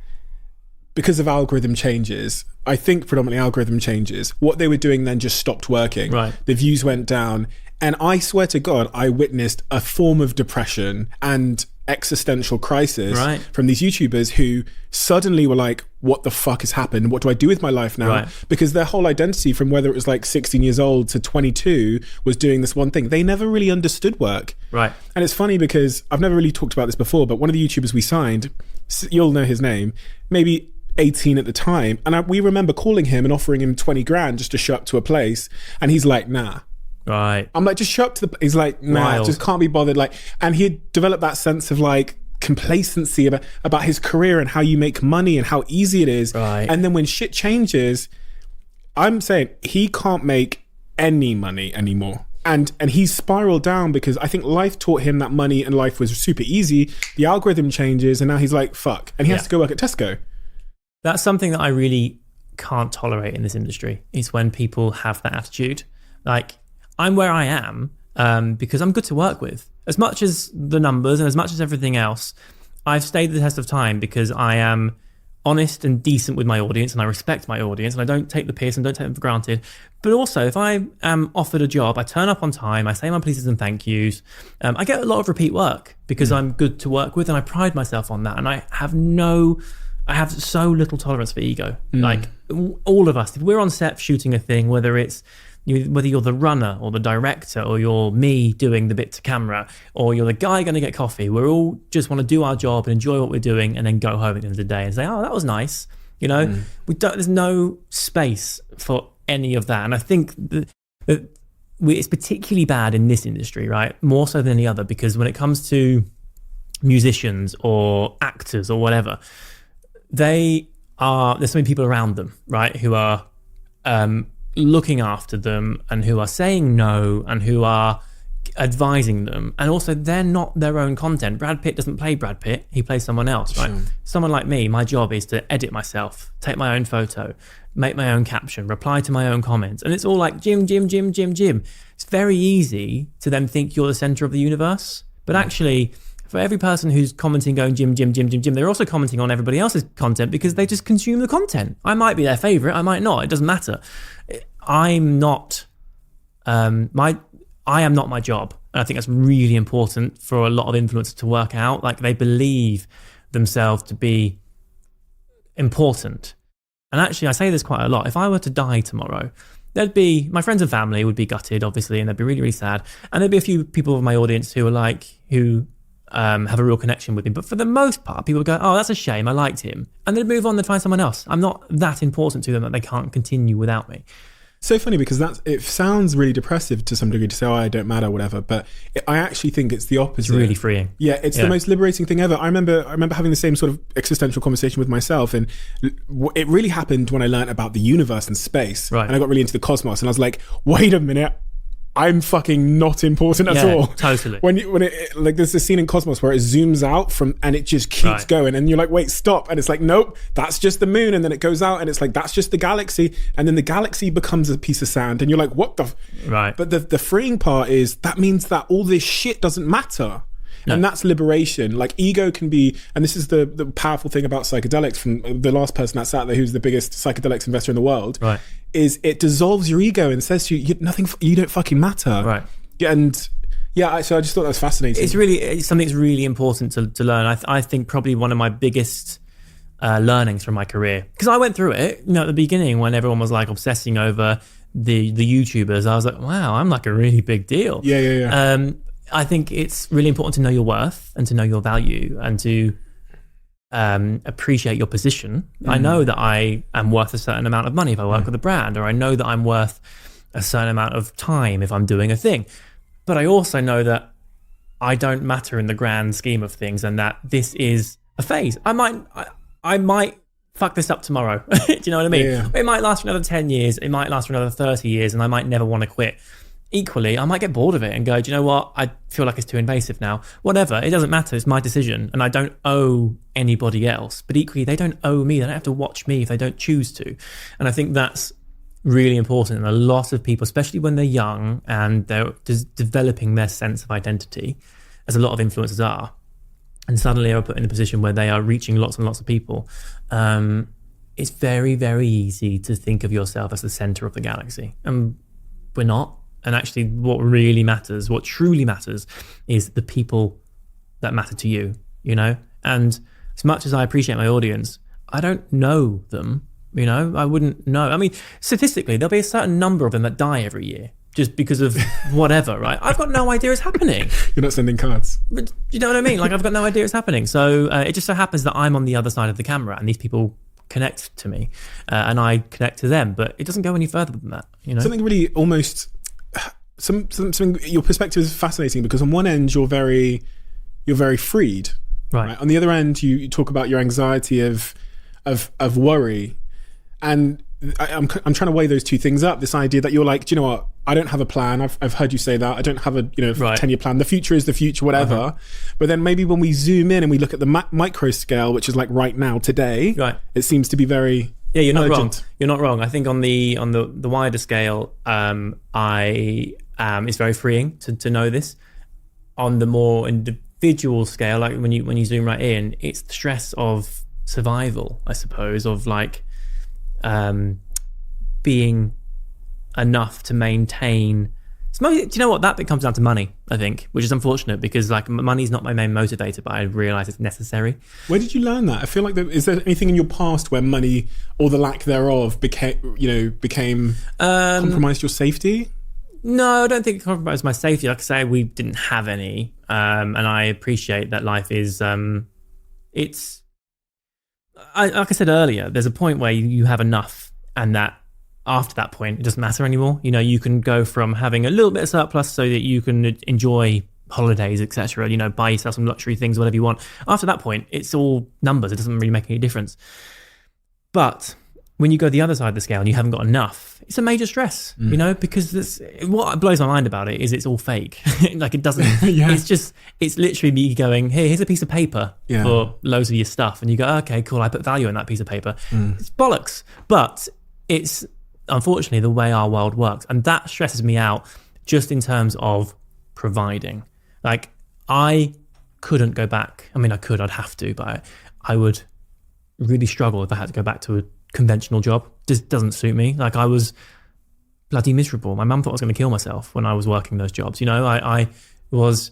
because of algorithm changes, I think predominantly algorithm changes, what they were doing then just stopped working. Right. The views went down, and I swear to God, I witnessed a form of depression and existential crisis from these YouTubers who suddenly were like, what the fuck has happened? What do I do with my life now? Right. Because their whole identity from whether it was like 16 years old to 22 was doing this one thing. They never really understood work. Right. And it's funny because I've never really talked about this before, but one of the YouTubers we signed, you'll know his name, maybe 18 at the time. And we remember calling him and offering him 20 grand just to show up to a place. And he's like, nah. Right. I'm like, just show up to the, he's like, nah, Wild. just can't be bothered. And he developed that sense of complacency about his career and how you make money and how easy it is. Right. And then when shit changes, I'm saying he can't make any money anymore. And he's spiraled down because I think life taught him that money and life was super easy. The algorithm changes and now he's like, fuck. And he has to go work at Tesco. That's something that I really can't tolerate in this industry, is when people have that attitude. I'm where I am because I'm good to work with. As much as the numbers and as much as everything else, I've stayed the test of time because I am honest and decent with my audience, and I respect my audience, and I don't take the piss and don't take them for granted. But also, if I am offered a job, I turn up on time, I say my pleases and thank yous. I get a lot of repeat work because I'm good to work with, and I pride myself on that. And I have so little tolerance for ego. All of us, if we're on set shooting a thing, whether you're the runner or the director, or you're me doing the bit to camera, or you're the guy going to get coffee, we all just want to do our job and enjoy what we're doing and then go home at the end of the day and say, oh, that was nice. There's no space for any of that. And I think that it's particularly bad in this industry, right? More so than any other, because when it comes to musicians or actors or whatever, there's so many people around them, right, who are looking after them and who are saying no and who are advising them, and also they're not their own content. Brad Pitt doesn't play Brad Pitt, he plays someone else, right? Sure. Someone like me, my job is to edit myself, take my own photo, make my own caption, reply to my own comments, and it's all like Jim. It's very easy to then think you're the center of the universe, but actually for every person who's commenting going Jim, they're also commenting on everybody else's content because they just consume the content. I might be their favorite, I might not, it doesn't matter. I am not my job. And I think that's really important for a lot of influencers to work out. They believe themselves to be important. And actually, I say this quite a lot. If I were to die tomorrow, there'd be my friends and family would be gutted, obviously, and they'd be really, really sad. And there'd be a few people of my audience who have a real connection with him. But for the most part, people would go, oh, that's a shame, I liked him. And they'd move on and find someone else. I'm not that important to them that they can't continue without me. So funny, because it sounds really depressive to some degree to say, oh, I don't matter, whatever. But I actually think it's the opposite. It's really freeing. Yeah, it's the most liberating thing ever. I remember having the same sort of existential conversation with myself, and it really happened when I learned about the universe and space. Right. And I got really into the cosmos, and I was like, wait a minute, I'm fucking not important at all. Totally. When it like, there's a scene in Cosmos where it zooms out and it just keeps going, and you're like, wait, stop, and it's like, nope, that's just the moon, and then it goes out and it's like, that's just the galaxy, and then the galaxy becomes a piece of sand, and you're like, what the right. But the freeing part is that means that all this shit doesn't matter. No. And that's liberation. Like, ego can be, and this is the powerful thing about psychedelics, from the last person that sat there who's the biggest psychedelics investor in the world, right, is it dissolves your ego and says to you, you don't fucking matter. Right. And so I just thought that was fascinating. It's something that's really important to learn. I think probably one of my biggest learnings from my career, because I went through it, at the beginning when everyone was like obsessing over the YouTubers. I was like, wow, I'm like a really big deal. Yeah. I think it's really important to know your worth and to know your value and to appreciate your position. I know that I am worth a certain amount of money if I work with a brand, or I know that I'm worth a certain amount of time if I'm doing a thing. But I also know that I don't matter in the grand scheme of things, and that this is a phase. I might fuck this up tomorrow. Do you know what I mean? Yeah. It might last for another 10 years. It might last for another 30 years, and I might never want to quit. Equally, I might get bored of it and go, do you know what? I feel like it's too invasive now. Whatever, it doesn't matter. It's my decision, and I don't owe anybody else. But equally, they don't owe me. They don't have to watch me if they don't choose to. And I think that's really important. And a lot of people, especially when they're young and they're just developing their sense of identity, as a lot of influencers are, and suddenly are put in a position where they are reaching lots and lots of people, it's very, very easy to think of yourself as the center of the galaxy. And we're not. And actually, what really matters, what truly matters, is the people that matter to you, And as much as I appreciate my audience, I don't know them, I wouldn't know. I mean, statistically, there'll be a certain number of them that die every year just because of whatever, right? I've got no idea it's happening. You're not sending cards. But you know what I mean? Like, I've got no idea it's happening. So it just so happens that I'm on the other side of the camera, and these people connect to me, and I connect to them. But it doesn't go any further than that, Something really almost... Something, your perspective is fascinating, because on one end you're very freed, right? On the other end, you talk about your anxiety of worry, and I'm trying to weigh those two things up. This idea that you're like, do you know what? I don't have a plan. I've heard you say that. I don't have a 10-year plan. The future is the future, whatever. But then maybe when we zoom in and we look at the micro scale, which is like right now, today, right, it seems to be very... Yeah, you're not urgent. wrong. You're not wrong. I think on the wider scale, it's very freeing to know this. On the more individual scale, like when you zoom right in, it's the stress of survival, I suppose, of like being enough to maintain. Do you know what? That bit comes down to money, I think, which is unfortunate, because like money's not my main motivator, but I realise it's necessary. Where did you learn that? I feel like is there anything in your past where money, or the lack thereof, became compromised your safety? No, I don't think it compromised my safety. Like I say, we didn't have any, and I appreciate that life is. Like I said earlier, there's a point where you have enough, and that after that point, it doesn't matter anymore. You can go from having a little bit of surplus so that you can enjoy holidays, etc. Buy yourself some luxury things, whatever you want. After that point, it's all numbers. It doesn't really make any difference. But when you go the other side of the scale and you haven't got enough, it's a major stress, because what blows my mind about it is it's all fake. Like, it doesn't, it's literally me going, hey, here's a piece of paper for loads of your stuff. And you go, okay, cool, I put value in that piece of paper. It's bollocks. But it's unfortunately the way our world works. And that stresses me out, just in terms of providing. Like, I couldn't go back. I mean, I could, I'd have to, but I would really struggle if I had to go back to a conventional job. Just doesn't suit me. Like, I was bloody miserable. My mum thought I was going to kill myself when I was working those jobs. I was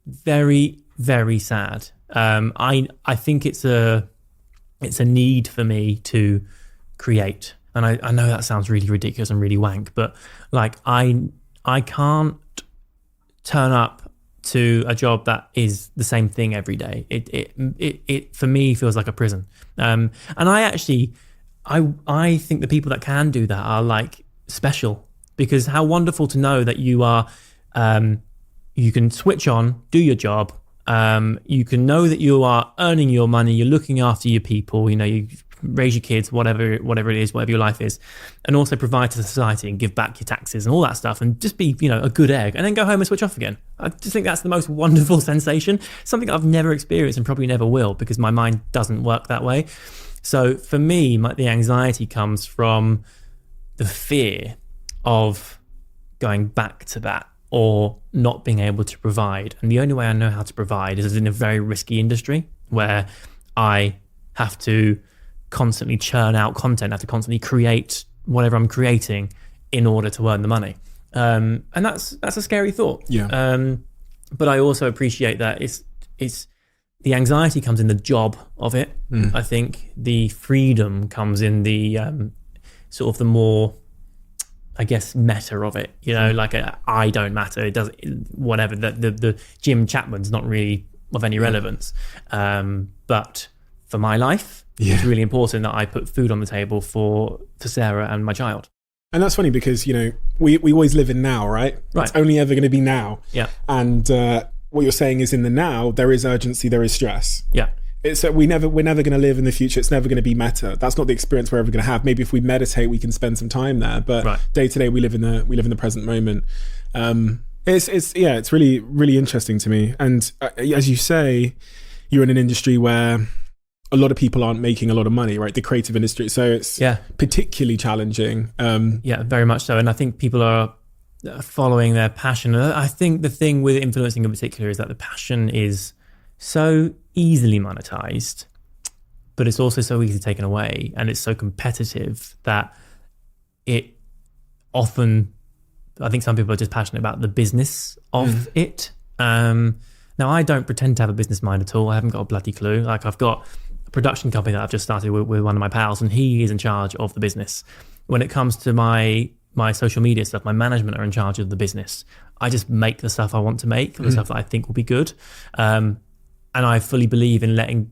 very, very sad. I think it's a need for me to create and I know that sounds really ridiculous and really wank, but like I can't turn up to a job that is the same thing every day. It for me feels like a prison. And I think the people that can do that are like special, because how wonderful to know that you are, you can switch on, do your job. You can know that you are earning your money, you're looking after your people, you raise your kids, whatever it is, whatever your life is, and also provide to society and give back your taxes and all that stuff, and just be, a good egg, and then go home and switch off again. I just think that's the most wonderful sensation, something I've never experienced and probably never will, because my mind doesn't work that way. So for me, the anxiety comes from the fear of going back to that or not being able to provide. And the only way I know how to provide is in a very risky industry where I have to constantly churn out content, I have to constantly create whatever I'm creating in order to earn the money. And that's a scary thought. Yeah. But I also appreciate that it's the anxiety comes in the job of it. I think the freedom comes in the sort of the more, I guess, meta of it. Like I don't matter. It does whatever. The Jim Chapman's not really of any relevance. But for my life, it's really important that I put food on the table for Sarah and my child. And that's funny because, we always live in now, right? Right. It's only ever going to be now. Yeah. And what you're saying is in the now, there is urgency, there is stress. Yeah. We're never going to live in the future. It's never going to be meta. That's not the experience we're ever going to have. Maybe if we meditate, we can spend some time there. But day to day, we live in the present moment. It's really, really interesting to me. And as you say, you're in an industry where a lot of people aren't making a lot of money, right? The creative industry. So it's particularly challenging. Very much so. And I think people are following their passion. I think the thing with influencing in particular is that the passion is so easily monetized, but it's also so easily taken away, and it's so competitive that it often, I think some people are just passionate about the business of it. Now, I don't pretend to have a business mind at all. I haven't got a bloody clue. Like, I've got a production company that I've just started with one of my pals, and he is in charge of the business. When it comes to my social media stuff, my management are in charge of the business. I just make the stuff I want to make, the stuff that I think will be good. And I fully believe in letting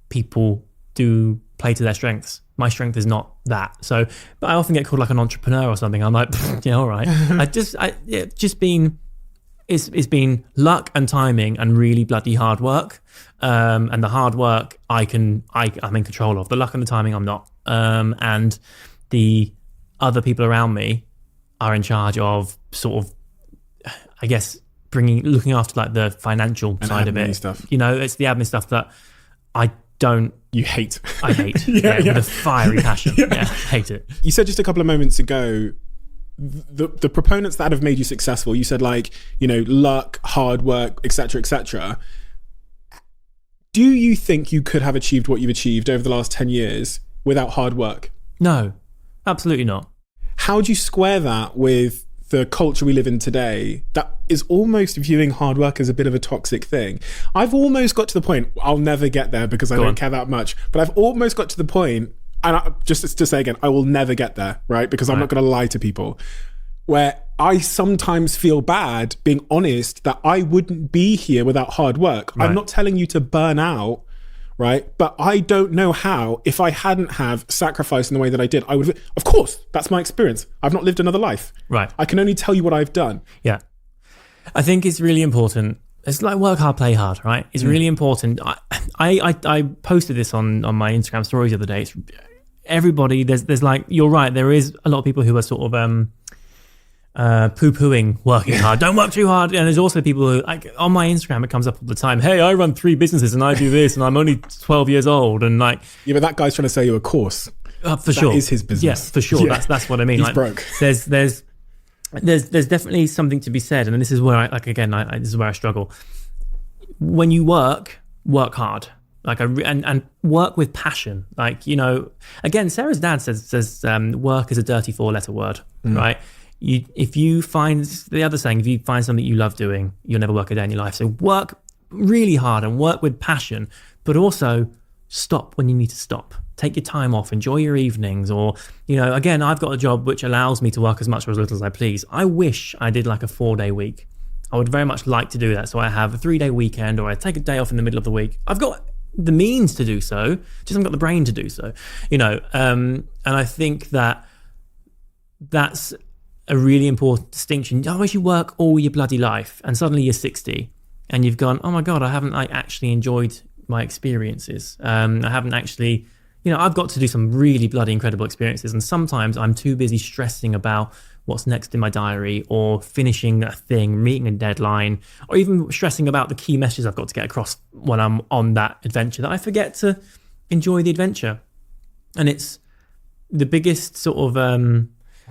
people play to their strengths. My strength is not that. So, but I often get called like an entrepreneur or something. I'm like, yeah, all right. It's been luck and timing and really bloody hard work. And the hard work I'm in control of. The luck and the timing I'm not. And the other people around me are in charge of sort of, I guess, looking after like the financial and side of it. Stuff. It's the admin stuff that I don't. You hate. I hate. With a fiery passion. I hate it. You said just a couple of moments ago, the proponents that have made you successful, you said luck, hard work, etc., etc. Do you think you could have achieved what you've achieved over the last 10 years without hard work? No, absolutely not. How do you square that with the culture we live in today that is almost viewing hard work as a bit of a toxic thing? I've almost got to the point, I'll never get there because I don't care that much, but I've almost got to the point, and just to say again, I will never get there, right? Because I'm not going to lie to people, where I sometimes feel bad being honest that I wouldn't be here without hard work. Right. I'm not telling you to burn out, right? But I don't know how, if I hadn't have sacrificed in the way that I did, I would, of course, that's my experience. I've not lived another life. Right. I can only tell you what I've done. Yeah. I think it's really important. It's like work hard, play hard, right? It's really important. I posted this on my Instagram stories the other day. It's everybody, there's like, you're right, there is a lot of people who are sort of poo-pooing working hard. Don't work too hard. And there's also people who, like, on my Instagram, it comes up all the time. Hey, I run 3 businesses and I do this and I'm only 12 years old. And like, yeah, but that guy's trying to sell you a course. For sure, that is his business. Yes, for sure. Yeah. That's what I mean. He's like, broke. There's definitely something to be said, and this is where this is where I struggle. When you work hard. And work with passion. Like, again, Sarah's dad says work is a dirty 4-letter word, right? If you find something you love doing, you'll never work a day in your life. So work really hard and work with passion, but also stop when you need to stop. Take your time off, enjoy your evenings, or, again, I've got a job which allows me to work as much or as little as I please. I wish I did like a 4-day week. I would very much like to do that. So I have a 3-day weekend, or I take a day off in the middle of the week. I've got the means to do so, just haven't got the brain to do so, and I think that's a really important distinction. Otherwise you work all your bloody life and suddenly you're 60 and you've gone, oh my God, I haven't actually enjoyed my experiences. I haven't actually, I've got to do some really bloody incredible experiences, and sometimes I'm too busy stressing about what's next in my diary, or finishing a thing, meeting a deadline, or even stressing about the key messages I've got to get across when I'm on that adventure, that I forget to enjoy the adventure. And it's the biggest sort of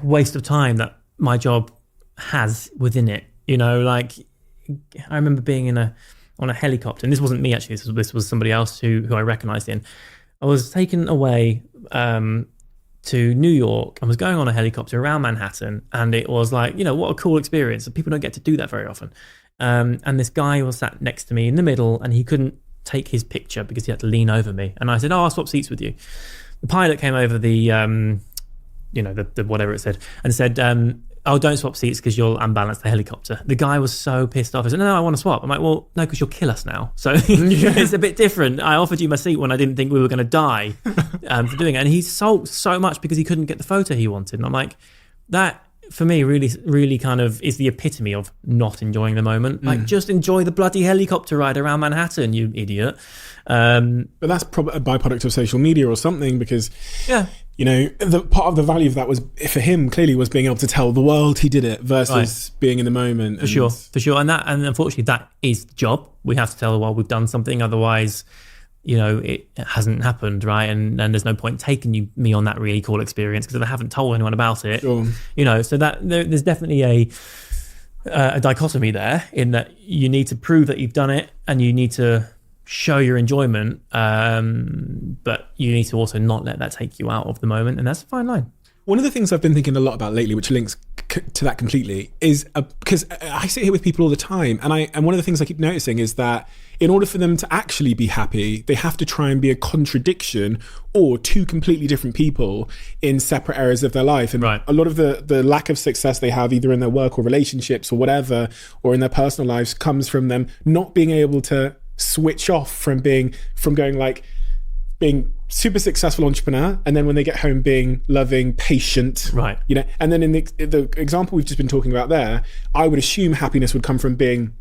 waste of time that my job has within it. I remember being on a helicopter, and this wasn't me actually, this was somebody else who I recognized in. I was taken away to New York and was going on a helicopter around Manhattan, and it was like, what a cool experience. People don't get to do that very often. And this guy was sat next to me in the middle, and he couldn't take his picture because he had to lean over me. And I said, I'll swap seats with you. The pilot came over the whatever it said, and said, don't swap seats because you'll unbalance the helicopter. The guy was so pissed off. I said, no, I want to swap. I'm like, well, no, because you'll kill us now. So it's a bit different. I offered you my seat when I didn't think we were going to die for doing it. And he sulked so much because he couldn't get the photo he wanted. And I'm like, that for me really, really kind of is the epitome of not enjoying the moment. Like, just enjoy the bloody helicopter ride around Manhattan, you idiot. But that's probably a byproduct of social media or something, because the part of the value of that was, for him, clearly was being able to tell the world he did it versus being in the moment. For sure. And unfortunately that is the job. We have to tell the world we've done something, otherwise it hasn't happened, right? And there's no point taking me on that really cool experience, because if I haven't told anyone about it, so that there's definitely a dichotomy there, in that you need to prove that you've done it and you need to show your enjoyment, but you need to also not let that take you out of the moment, and that's a fine line. One of the things I've been thinking a lot about lately, which links to that completely, is because I sit here with people all the time, and one of the things I keep noticing is that in order for them to actually be happy, they have to try and be a contradiction or two completely different people in separate areas of their life. And a lot of the lack of success they have, either in their work or relationships or whatever, or in their personal lives, comes from them not being able to switch off from being super successful entrepreneur, and then when they get home being loving, patient, and then in the example we've just been talking about there, I would assume happiness would come from being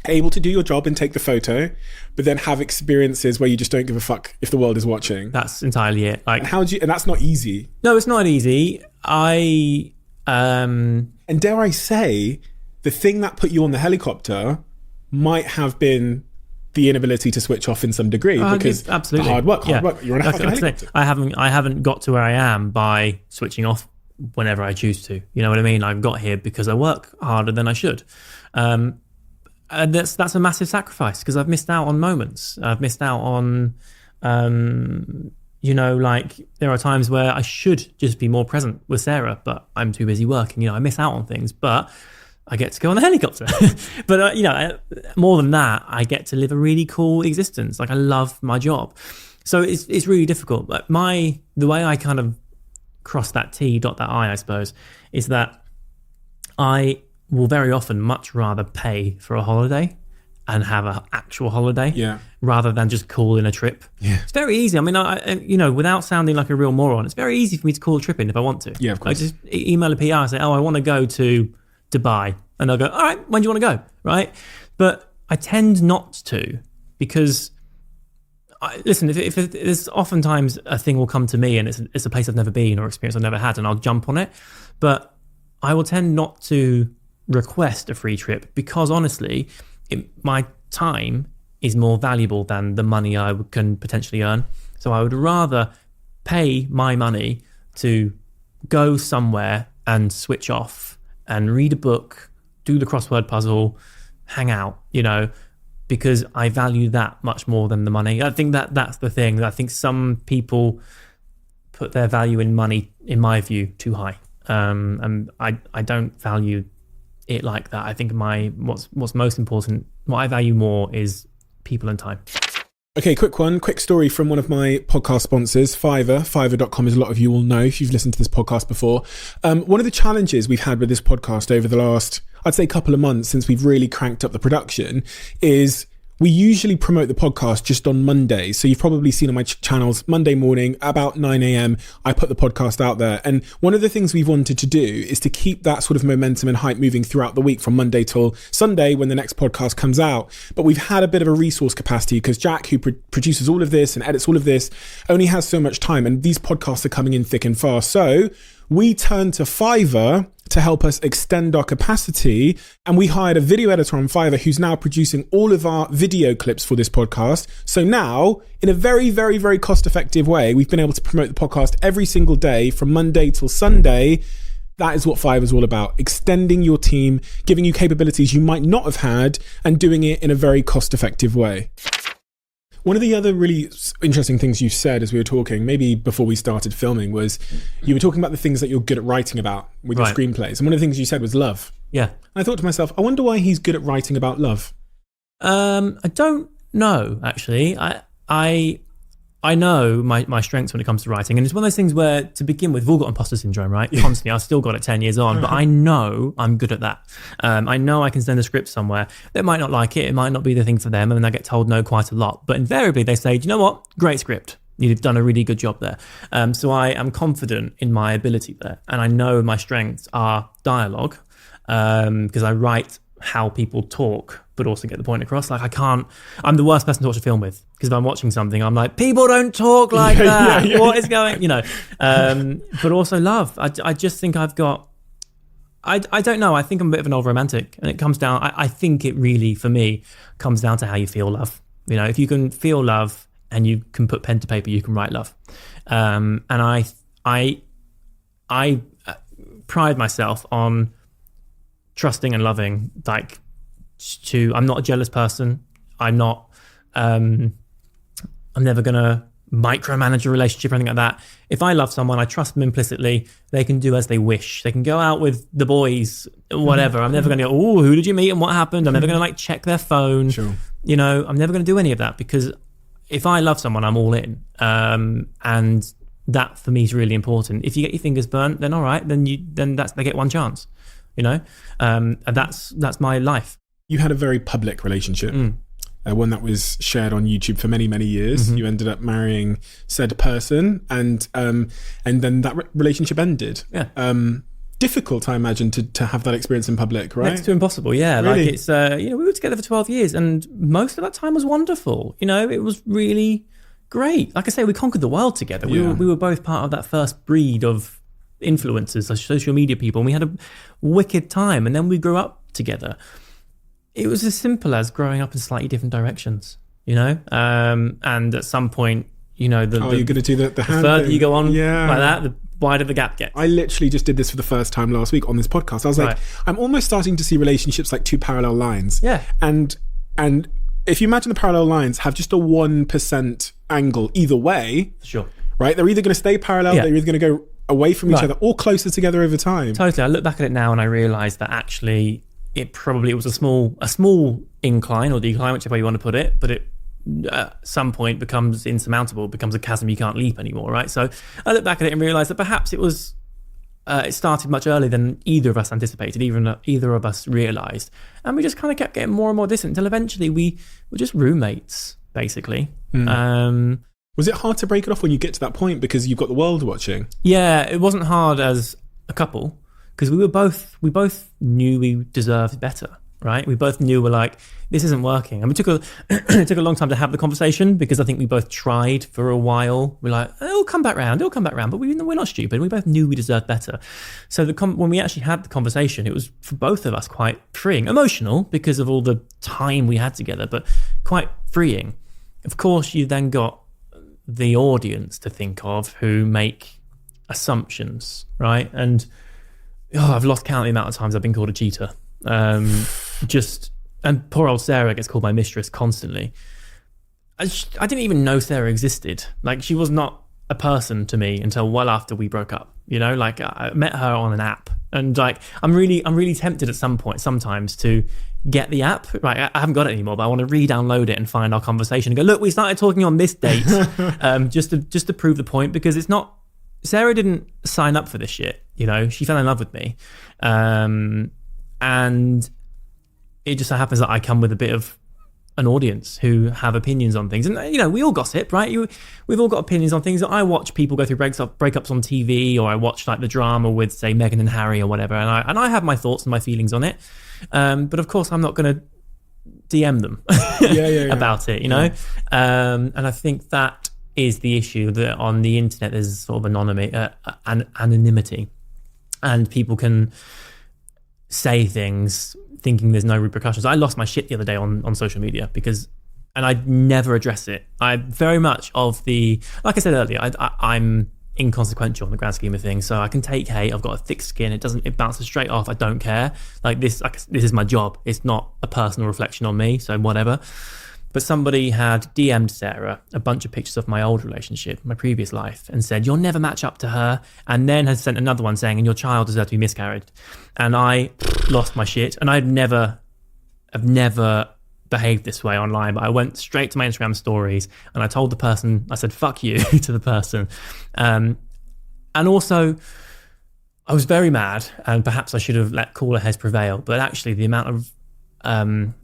able to do your job and take the photo, but then have experiences where you just don't give a fuck if the world is watching. That's entirely it. And that's not easy. No, it's not easy. And dare I say, the thing that put you on the helicopter might have been the inability to switch off in some degree, because absolutely hard work. You're on a fucking helicopter. I haven't got to where I am by switching off whenever I choose to. You know what I mean? I've got here because I work harder than I should. And that's a massive sacrifice, because I've missed out on moments. I've missed out on, there are times where I should just be more present with Sarah, but I'm too busy working. I miss out on things, but I get to go on the helicopter. But, more than that, I get to live a really cool existence. Like, I love my job. So it's really difficult. But the way I kind of cross that T, dot that I suppose, is that I will very often much rather pay for a holiday and have an actual holiday rather than just call in a trip. It's very easy. I mean, without sounding like a real moron, it's very easy for me to call a trip in if I want to. Yeah, of course. I just email a PR and say, I want to go to Dubai, and they'll go, all right, when do you want to go, right? But I tend not to, because listen, if there's oftentimes a thing will come to me and it's a place I've never been or experience I've never had, and I'll jump on it, but I will tend not to request a free trip, because honestly my time is more valuable than the money I can potentially earn. So I would rather pay my money to go somewhere and switch off and read a book, do the crossword puzzle, hang out, because I value that much more than the money. I think that's the thing. I think some people put their value in money, in my view, too high. And I don't value it like that. I think what's most important, what I value more, is people and time. Okay, quick story from one of my podcast sponsors, Fiverr.com, as a lot of you will know if you've listened to this podcast before. One of the challenges we've had with this podcast over the last, I'd say, couple of months since we've really cranked up the production is we usually promote the podcast just on Mondays. So you've probably seen on my channels, Monday morning, about 9 a.m, I put the podcast out there. And one of the things we've wanted to do is to keep that sort of momentum and hype moving throughout the week from Monday till Sunday when the next podcast comes out. But we've had a bit of a resource capacity because Jack, who produces all of this and edits all of this, only has so much time. And these podcasts are coming in thick and fast. So we turned to Fiverr to help us extend our capacity. And we hired a video editor on Fiverr who's now producing all of our video clips for this podcast. So now, in a very, very, very cost-effective way, we've been able to promote the podcast every single day from Monday till Sunday. That is what Fiverr's all about. Extending your team, giving you capabilities you might not have had, and doing it in a very cost-effective way. One of the other really interesting things you said as we were talking, maybe before we started filming, was you were talking about the things that you're good at writing about with your screenplays. And one of the things you said was love. Yeah. And I thought to myself, I wonder why he's good at writing about love. I don't know, actually. I know my strengths when it comes to writing, and it's one of those things where, to begin with, we've all got imposter syndrome, right? Constantly. I've still got it 10 years on, but I know I'm good at that. I know I can send a script somewhere. They might not like it. It might not be the thing for them, and I get told no quite a lot. But invariably, they say, do you know what? Great script. You've done a really good job there. So I am confident in my ability there, and I know my strengths are dialogue, because I write how people talk, but also get the point across. Like I'm the worst person to watch a film with, because if I'm watching something, I'm like, people don't talk like that. What is going, but also love. I just think I've got, I don't know. I think I'm a bit of an old romantic, and it comes down, I think it really, for me, comes down to how you feel love. If you can feel love and you can put pen to paper, you can write love. And I pride myself on trusting and loving, I'm not a jealous person. I'm never gonna micromanage a relationship or anything like that. If I love someone, I trust them implicitly. They can do as they wish. They can go out with the boys, whatever. I'm never gonna go, oh, who did you meet and what happened? I'm never gonna check their phone. Sure. I'm never gonna do any of that, because if I love someone, I'm all in. And that for me is really important. If you get your fingers burnt, then all right, then they get one chance. And that's my life. You had a very public relationship, one that was shared on YouTube for many, many years. You ended up marrying said person, and then that relationship ended. Yeah. Difficult, I imagine, to have that experience in public, right? Next to impossible, yeah. Really? It's we were together for 12 years, and most of that time was wonderful. It was really great. Like I say, we conquered the world together. Yeah. We were both part of that first breed of influencers, social media people, and we had a wicked time, and then we grew up together. It was as simple as growing up in slightly different directions, and at some point, you're going to do the hand further thing. you go on like that, the wider the gap gets. I literally just did this for the first time last week on this podcast. I was like, I'm almost starting to see relationships like two parallel lines. Yeah. And if you imagine the parallel lines have just a 1% angle either way, sure, right? They're either going to stay parallel, they're either going to go away from each other or closer together over time. Totally. I look back at it now and I realize that actually it was a small incline or decline, whichever way you want to put it, but it at some point becomes insurmountable, becomes a chasm you can't leap anymore, right? So I look back at it and realize that perhaps it started much earlier than either of us anticipated, even either of us realized, and we just kind of kept getting more and more distant until eventually we were just roommates, basically. Was it hard to break it off when you get to that point because you've got the world watching? Yeah, it wasn't hard as a couple, because we both knew we deserved better, right? We both knew we're like, this isn't working. And it took a long time to have the conversation, because I think we both tried for a while. We're like, it'll come back round. But we're not stupid. We both knew we deserved better. So when we actually had the conversation, it was for both of us quite freeing. Emotional because of all the time we had together, but quite freeing. Of course, you then got the audience to think of who make assumptions, right? And I've lost count of the amount of times I've been called a cheater. And poor old Sarah gets called my mistress constantly. I didn't even know Sarah existed. Like, she was not a person to me until well after we broke up. I met her on an app And like, I'm really tempted at sometimes to get the app. Right, I haven't got it anymore, but I want to re-download it and find our conversation and go, look, we started talking on this date, just to prove the point, because it's not. Sarah didn't sign up for this shit. You know, she fell in love with me, and it just so happens that I come with a bit of an audience who have opinions on things, and you know, we all gossip, right? We've all got opinions on things. I watch people go through breakups on TV, or I watch like the drama with, say, Meghan and Harry or whatever, and I have my thoughts and my feelings on it. But of course, I'm not going to DM them about it, you know. And I think that is the issue, that on the internet there's sort of anonymity, and people can say things thinking there's no repercussions. I lost my shit the other day on social media and I never address it. I very much like I said earlier, I'm inconsequential in the grand scheme of things, so I can take hate. I've got a thick skin. It bounces straight off. I don't care. Like this is my job. It's not a personal reflection on me, so whatever. But somebody had DM'd Sarah a bunch of pictures of my old relationship, my previous life, and said, you'll never match up to her. And then has sent another one saying, and your child deserves to be miscarried. And I lost my shit. And I've never behaved this way online, but I went straight to my Instagram stories and I told the person, I said, fuck you to the person. And also, I was very mad, and perhaps I should have let cooler heads prevail. But actually, the amount of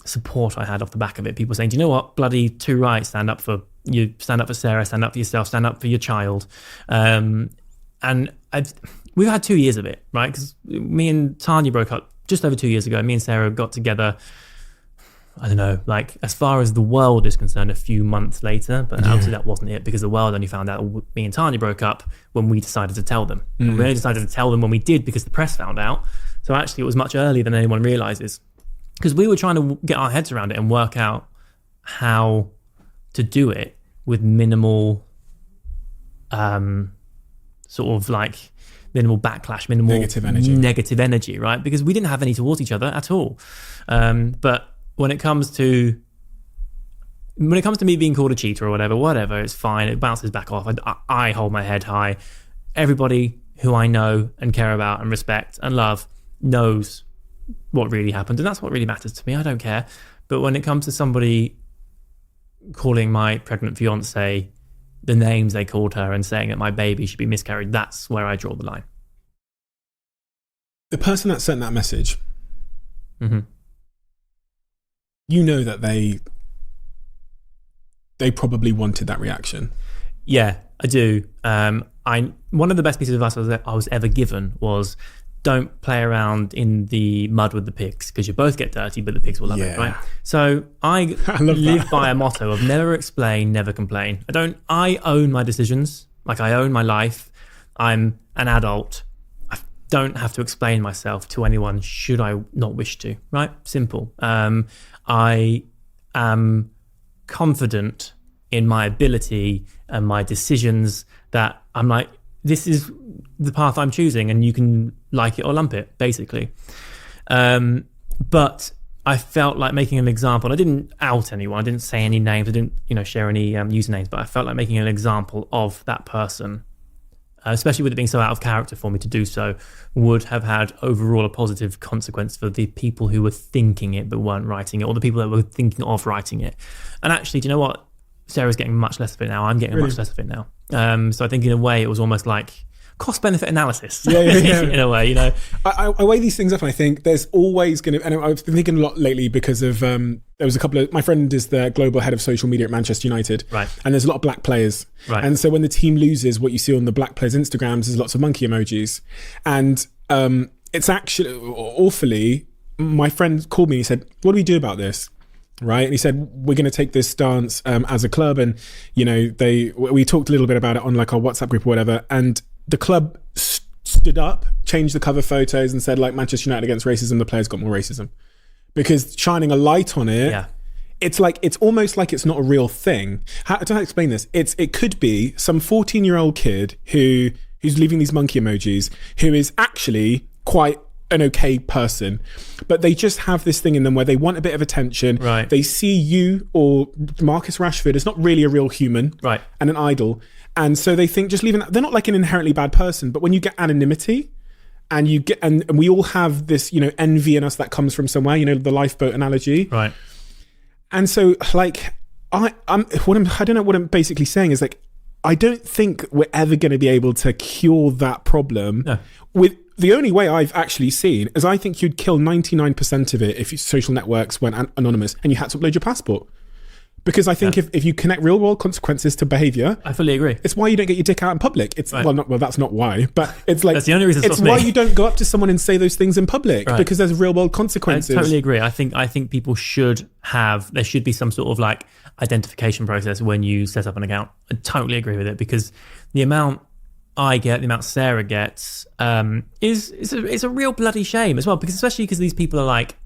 support I had off the back of it, people saying, do you know what, bloody too right, stand up for you, stand up for Sarah, stand up for yourself, stand up for your child. And we've had 2 years of it, right? Because me and Tanya broke up just over 2 years ago. Me and Sarah got together, I don't know, like as far as the world is concerned, a few months later. But obviously that wasn't it, because the world only found out me and Tanya broke up when we decided to tell them. And we only decided to tell them when we did because the press found out. So actually it was much earlier than anyone realizes, because we were trying to get our heads around it and work out how to do it with minimal sort of like minimal backlash, minimal negative energy, right? Because we didn't have any towards each other at all. But when it comes to me being called a cheater or whatever, it's fine. It bounces back off. I hold my head high. Everybody who I know and care about and respect and love knows what really happened, and that's what really matters to me. I don't care. But when it comes to somebody calling my pregnant fiance the names they called her and saying that my baby should be miscarried, that's where I draw the line. The person that sent that message, you know that they probably wanted that reaction. Yeah, I do. One of the best pieces of advice I was ever given was, don't play around in the mud with the pigs, because you both get dirty, but the pigs will love it, right? So I live by a motto of never explain, never complain. I own my decisions. Like, I own my life. I'm an adult. I don't have to explain myself to anyone should I not wish to, right? Simple. I am confident in my ability and my decisions, that I'm like, this is the path I'm choosing, and you can like it or lump it, basically. But I felt like making an example. I didn't out anyone. I didn't say any names. I didn't, share any usernames. But I felt like making an example of that person, especially with it being so out of character for me to do so, would have had overall a positive consequence for the people who were thinking it but weren't writing it, or the people that were thinking of writing it. And actually, do you know what? Sarah's getting much less of it now. I'm getting much less of it now. So I think in a way it was almost like cost-benefit analysis. In a way, I weigh these things up, and I think there's always going to, and I've been thinking a lot lately because of, there was a couple of, my friend is the global head of social media at Manchester United. Right. And there's a lot of black players. Right. And so when the team loses, what you see on the black players' Instagrams is lots of monkey emojis. And it's actually awfully, my friend called me and he said, what do we do about this? Right. And he said, we're going to take this stance as a club. And, we talked a little bit about it on like our WhatsApp group or whatever. And the club stood up, changed the cover photos and said, like, Manchester United against racism, the players got more racism. Because shining a light on it, it's almost like it's not a real thing. How do I explain this? It could be some 14-year-old kid who's leaving these monkey emojis, who is actually quite an okay person, but they just have this thing in them where they want a bit of attention. Right. They see you or Marcus Rashford as not really a real human, right, and an idol. And so they think just leaving that, they're not like an inherently bad person, but when you get anonymity and you get, and we all have this, envy in us that comes from somewhere, the lifeboat analogy. Right. And so like, I don't know what I'm basically saying is like, I don't think we're ever going to be able to cure that problem. No. With the only way I've actually seen is I think you'd kill 99% of it if social networks went anonymous and you had to upload your passport. Because I think if you connect real world consequences to behavior, I fully agree. It's why you don't get your dick out in public. It's right. well, that's not why, but it's like that's the only reason. It's why you don't go up to someone and say those things in public, because there's real world consequences. I totally agree. I think people there should be some sort of like identification process when you set up an account. I totally agree with it, because the amount I get, the amount Sarah gets, is a real bloody shame as well. Because especially because these people are like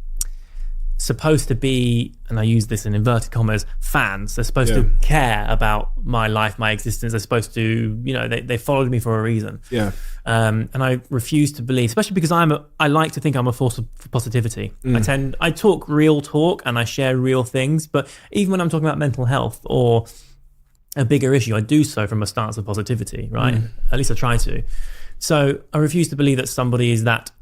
supposed to be, and I use this in inverted commas, fans. They're supposed to care about my life, my existence. They're supposed to, they followed me for a reason. Yeah. And I refuse to believe, especially because I like to think I'm a force for positivity. I talk real talk and I share real things, but even when I'm talking about mental health or a bigger issue, I do so from a stance of positivity, right? At least I try to. So I refuse to believe that somebody is that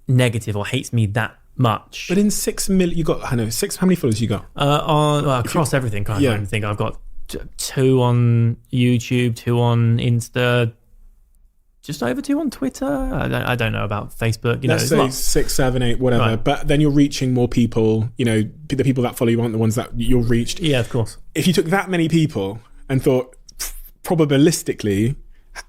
negative or hates me that much. But in 6 million, you got, how many followers you got? Across everything, I don't think. I've got 2 on YouTube, 2 on Insta, just over 2 on Twitter. I don't know about Facebook. Let's say 6, 7, 8, whatever. Right. But then you're reaching more people. The people that follow you aren't the ones that you're reached. Yeah, of course. If you took that many people and thought, probabilistically,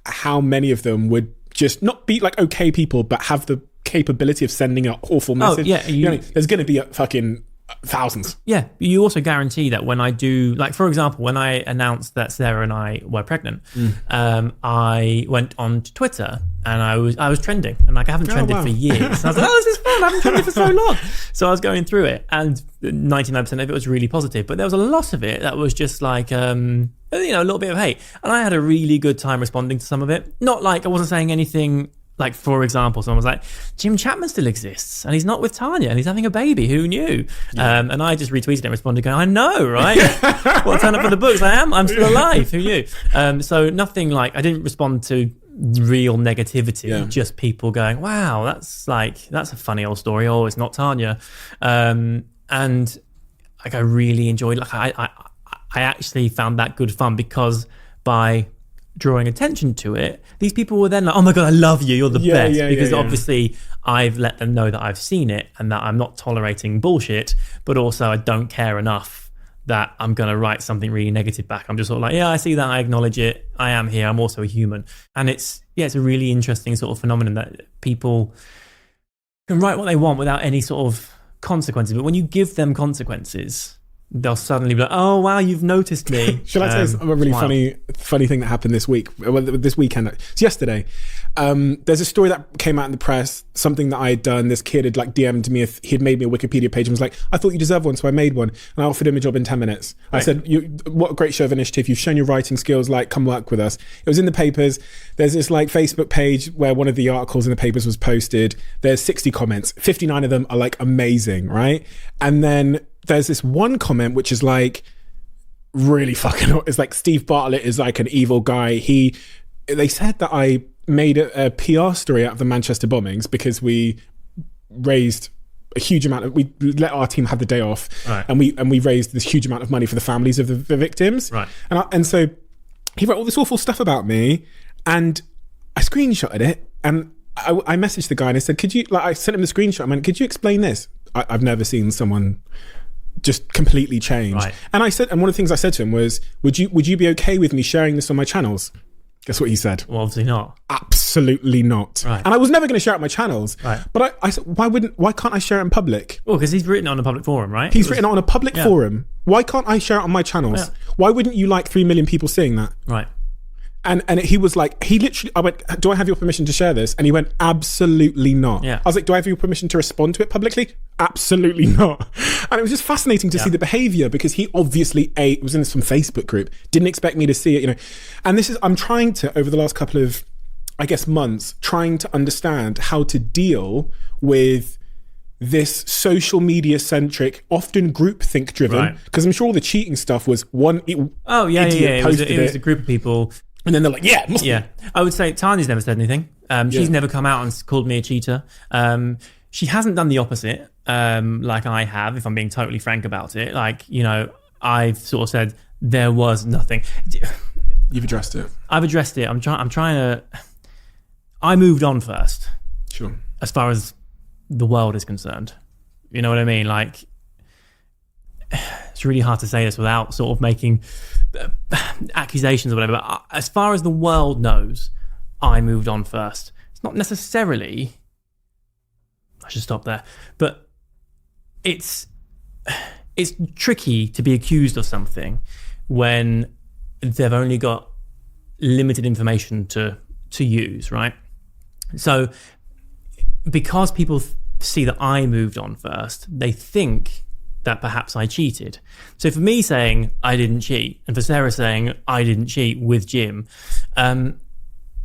how many of them would just not be like okay people, but have the capability of sending an awful message? There's going to be fucking thousands. Yeah, you also guarantee that when I do, like for example, when I announced that Sarah and I were pregnant, I went on to Twitter and I was trending, and like I haven't trended for years. And I was like, this is fun. I haven't trended for so long. So I was going through it, and 99% of it was really positive, but there was a lot of it that was just like a little bit of hate, and I had a really good time responding to some of it. Not like I wasn't saying anything. Like, for example, someone was like, Jim Chapman still exists and he's not with Tanya and he's having a baby. Who knew? Yeah. And I just retweeted and responded going, I know, right? Well, turn up for the books. I'm still alive. Who knew? So nothing like, I didn't respond to real negativity, just people going, wow, that's a funny old story. Oh, it's not Tanya. And like, I really enjoyed, like, I actually found that good fun, because by drawing attention to it, these people were then like, oh my god, I love you, you're the best, because obviously I've let them know that I've seen it and that I'm not tolerating bullshit, but also I don't care enough that I'm going to write something really negative back. I'm just sort of like, yeah, I see that, I acknowledge it, I am here, I'm also a human. And it's a really interesting sort of phenomenon that people can write what they want without any sort of consequences, but when you give them consequences, they'll suddenly be like, oh wow, you've noticed me. Shall I tell you a really funny thing that happened this week? Well, this weekend. It's yesterday. There's a story that came out in the press, something that I had done. This kid had like DM'd me if he'd made me a Wikipedia page and was like, I thought you deserved one, so I made one. And I offered him a job in 10 minutes. Right. I said, what a great show of initiative. You've shown your writing skills, like come work with us. It was in the papers. There's this like Facebook page where one of the articles in the papers was posted. There's 60 comments. 59 of them are like amazing, right? And then there's this one comment which is like really fucking, it's like Steve Bartlett is like an evil guy. They said that I made a PR story out of the Manchester bombings because we raised a huge amount of, we let our team have the day off, right, and we raised this huge amount of money for the families of the victims, right? And so he wrote all this awful stuff about me, and I screenshotted it, and I messaged the guy and I said, I sent him the screenshot. I meant, could you explain this? I've never seen someone just completely change. Right. And I said, and one of the things I said to him was, would you be okay with me sharing this on my channels? Guess what he said? Well, obviously not. Absolutely not. Right. And I was never going to share it on my channels. Right. But I said, why can't I share it in public? Well, because he's written it on a public forum, right? He's written it on a public forum. Why can't I share it on my channels? Yeah. Why wouldn't you like 3 million people seeing that? Right. And he was like, I went, do I have your permission to share this? And he went, absolutely not. Yeah. I was like, do I have your permission to respond to it publicly? Absolutely not. And it was just fascinating to see the behavior, because he obviously was in some Facebook group, didn't expect me to see it, And I'm trying to, over the last couple of, I guess, months, trying to understand how to deal with this social media centric, often groupthink driven, because I'm sure all the cheating stuff was one. It was a group of people And then they're like, yeah, Muslim. Yeah. I would say Tanya's never said anything. She's Yeah. never come out and called me a cheater. She hasn't done the opposite, like I have, if I'm being totally frank about it. Like, you know, I've sort of said there was nothing. You've addressed it. I've addressed it. I'm trying to. I moved on first, Sure. as far as the world is concerned. You know what I mean? Like, it's really hard to say this without sort of making accusations or whatever. But as far as the world knows, I moved on first. It's not necessarily. I should stop there. But it's tricky to be accused of something when they've only got limited information to use, right? So because people see that I moved on first, they think that perhaps I cheated. So for me saying I didn't cheat, and for Sarah saying I didn't cheat with Jim, it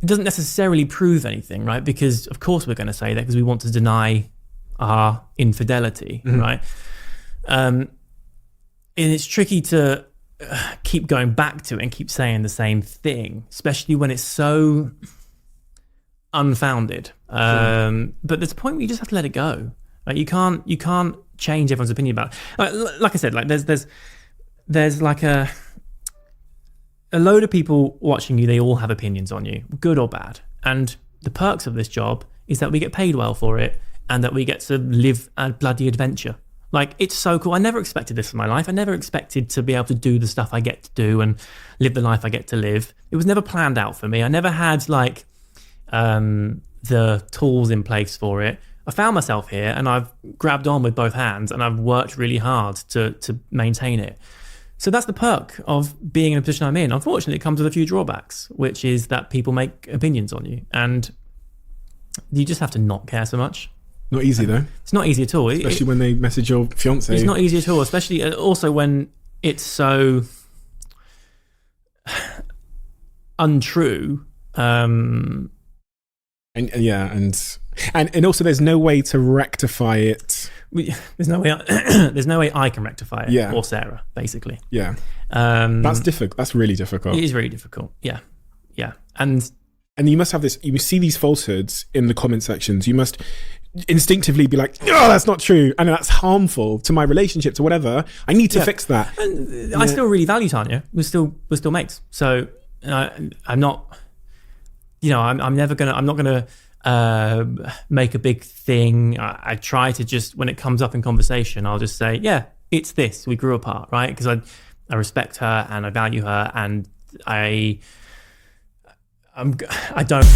doesn't necessarily prove anything, right? Because of course we're going to say that because we want to deny our infidelity, right? And it's tricky to keep going back to it and keep saying the same thing, especially when it's so unfounded. But there's a point where you just have to let it go. Like you can't change everyone's opinion about it. Like I said, like there's like a load of people watching you. They all have opinions on you, good or bad. And the perks of this job is that we get paid well for it, and that we get to live a bloody adventure. Like, it's so cool. I never expected this in my life. I never expected to be able to do the stuff I get to do and live the life I get to live. It was never planned out for me. I never had like the tools in place for it. I found myself here and I've grabbed on with both hands and I've worked really hard to maintain it. So that's the perk of being in a position I'm in. Unfortunately, it comes with a few drawbacks, which is that people make opinions on you and you just have to not care so much. Not easy though. It's not easy at all. Especially when they message your fiance. It's not easy at all, especially also when it's so untrue. And also there's no way to rectify it. There's no way I can rectify it, or Sarah, basically. Yeah. That's difficult. That's really difficult. It is really difficult. Yeah. And you must have this, you see these falsehoods in the comment sections. You must instinctively be like, oh, that's not true. And that's harmful to my relationships or whatever. I need to fix that. And I still really value Tanya. We're still mates. So I'm not, I'm not going to make a big thing. I try to just, when it comes up in conversation, I'll just say, yeah, it's this. We grew apart, right? Because I respect her and I value her and I don't.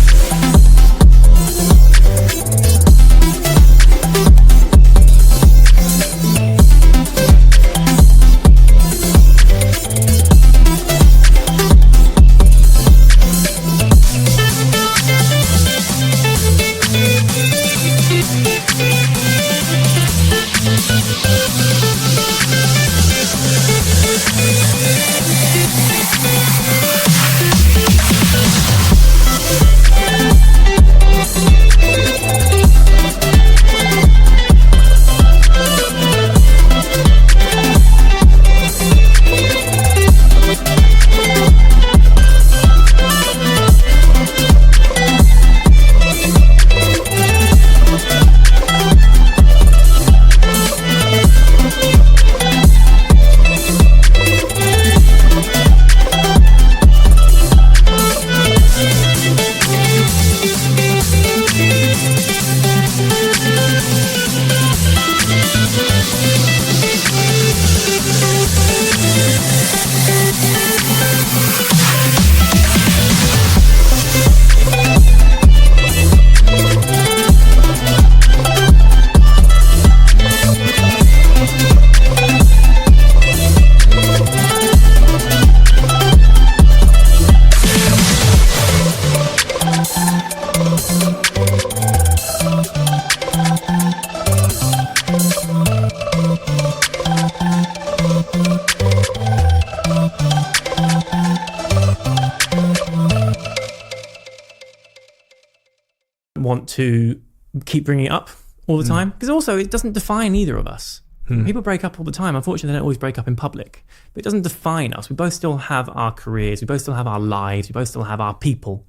Want to keep bringing it up all the time because also it doesn't define either of us. People break up all the time. Unfortunately, they don't always break up in public. But it doesn't define us. We both still have our careers. We both still have our lives. We both still have our people.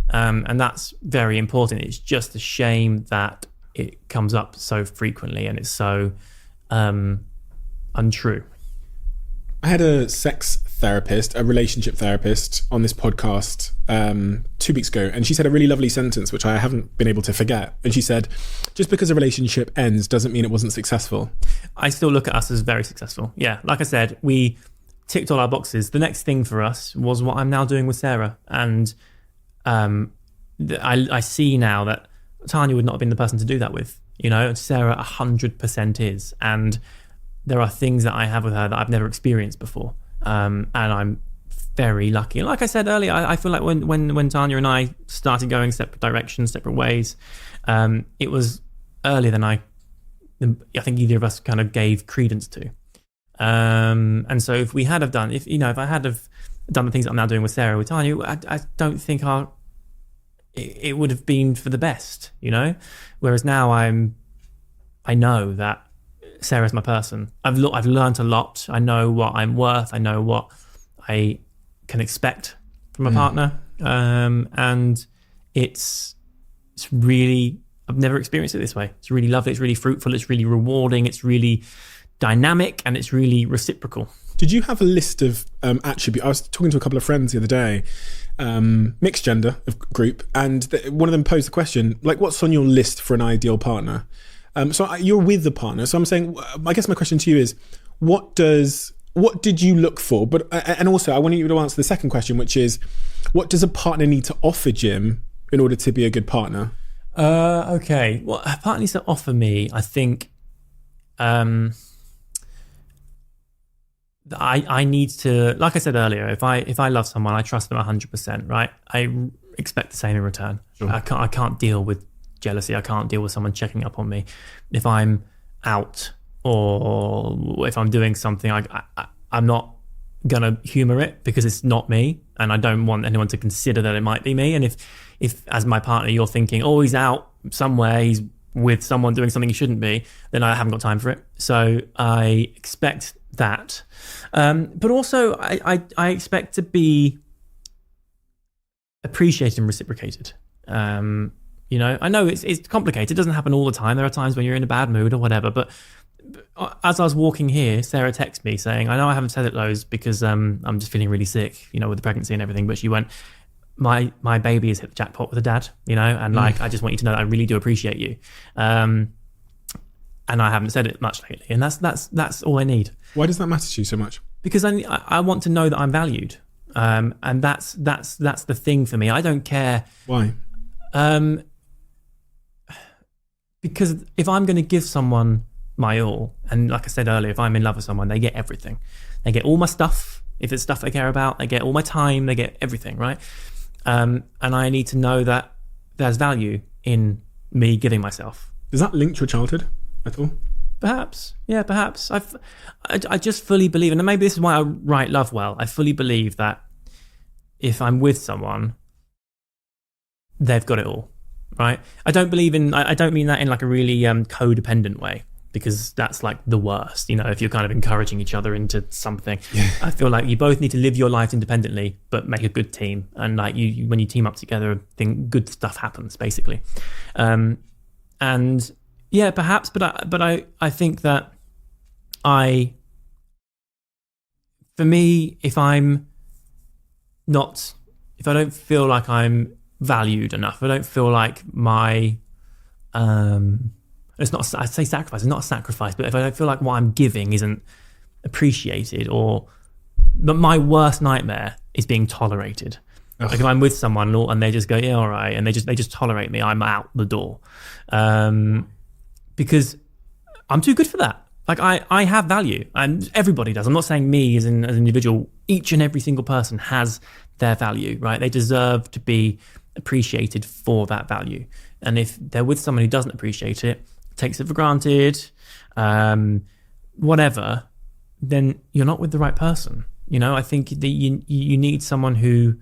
And that's very important. It's just a shame that it comes up so frequently and it's so untrue. I had a sex therapist, a relationship therapist on this podcast 2 weeks ago, and she said a really lovely sentence which I haven't been able to forget. And she said, just because a relationship ends doesn't mean it wasn't successful. I still look at us as very successful. Yeah, like I said, we ticked all our boxes. The next thing for us was what I'm now doing with Sarah. And I see now that Tanya would not have been the person to do that with. Sarah 100% is. And there are things that I have with her that I've never experienced before. And I'm very lucky. And like I said earlier, I feel like when Tanya and I started going separate directions, separate ways, it was earlier than I think either of us kind of gave credence to. And so if I had have done the things that I'm now doing with Sarah, with Tanya, I don't think it would have been for the best, Whereas now I know that Sarah's my person. I've learned a lot. I know what I'm worth. I know what I can expect from a partner. And it's really, I've never experienced it this way. It's really lovely. It's really fruitful. It's really rewarding. It's really dynamic and it's really reciprocal. Did you have a list of attributes? I was talking to a couple of friends the other day, mixed gender of group, and one of them posed the question, like, what's on your list for an ideal partner? So you're with the partner. So I'm saying, I guess my question to you is, what did you look for? And also I want you to answer the second question, which is, what does a partner need to offer Jim in order to be a good partner? Okay. What a partner needs to offer me, I think, I need to, like I said earlier, if I love someone, I trust them 100%, right? I expect the same in return. Sure. I can't deal with jealousy. I can't deal with someone checking up on me. If I'm out or if I'm doing something, I'm not gonna humor it because it's not me, and I don't want anyone to consider that it might be me. And if as my partner you're thinking, oh, he's out somewhere, he's with someone doing something he shouldn't be, then I haven't got time for it. So I expect that, but also I expect to be appreciated and reciprocated. I know it's complicated. It doesn't happen all the time. There are times when you're in a bad mood or whatever. But as I was walking here, Sarah texted me saying, I know I haven't said it loads because I'm just feeling really sick, with the pregnancy and everything. But she went, my baby has hit the jackpot with a dad, and I just want you to know that I really do appreciate you. And I haven't said it much lately. And that's all I need. Why does that matter to you so much? Because I want to know that I'm valued. And that's the thing for me. I don't care. Why? Because if I'm going to give someone my all, and like I said earlier, if I'm in love with someone, they get everything. They get all my stuff. If it's stuff they care about, they get all my time. They get everything, right? And I need to know that there's value in me giving myself. Does that link to your childhood at all? Perhaps. Yeah, perhaps. I just fully believe, and maybe this is why I write love well, I fully believe that if I'm with someone, they've got it all. Right? I don't mean that in like a really codependent way, because that's like the worst, if you're kind of encouraging each other into something. Yeah. I feel like you both need to live your lives independently, but make a good team. And like you when you team up together, good stuff happens, basically. And yeah, perhaps, but I think that for me, if I don't feel like I'm valued enough, I don't feel like my it's not, I'd say sacrifice, it's not a sacrifice, but if I don't feel like what I'm giving isn't appreciated, but my worst nightmare is being tolerated. Ugh. Like if I'm with someone and they just go, yeah, all right, and they just tolerate me, I'm out the door, because I'm too good for that. Like I have value, and everybody does. I'm not saying me as an individual. Each and every single person has their value, right? They deserve to be appreciated for that value. And if they're with someone who doesn't appreciate it, takes it for granted, whatever, then you're not with the right person. I think that you need someone who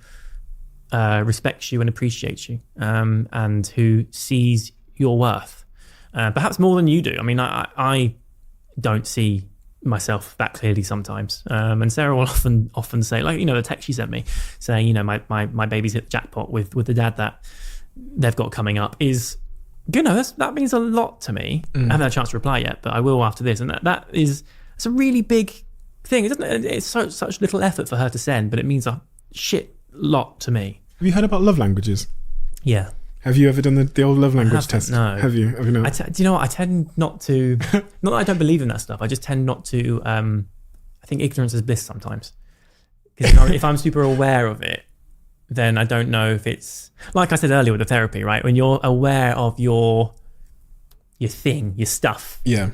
respects you and appreciates you, and who sees your worth, perhaps more than you do. I mean, I don't see myself that clearly sometimes. And Sarah will often say, like, the text she sent me saying, my baby's hit the jackpot with the dad that they've got coming up is, that means a lot to me. I haven't had a chance to reply yet, but I will after this. And it's a really big thing. It's such little effort for her to send, but it means a shit lot to me. Have you heard about love languages? Yeah. Have you ever done the old love language test? No. Have you not? Do you know what? I tend not to. Not that I don't believe in that stuff. I just tend not to. I think ignorance is bliss sometimes. Because if I'm super aware of it, then I don't know if it's like I said earlier with the therapy, right? When you're aware of your thing, your stuff, yeah,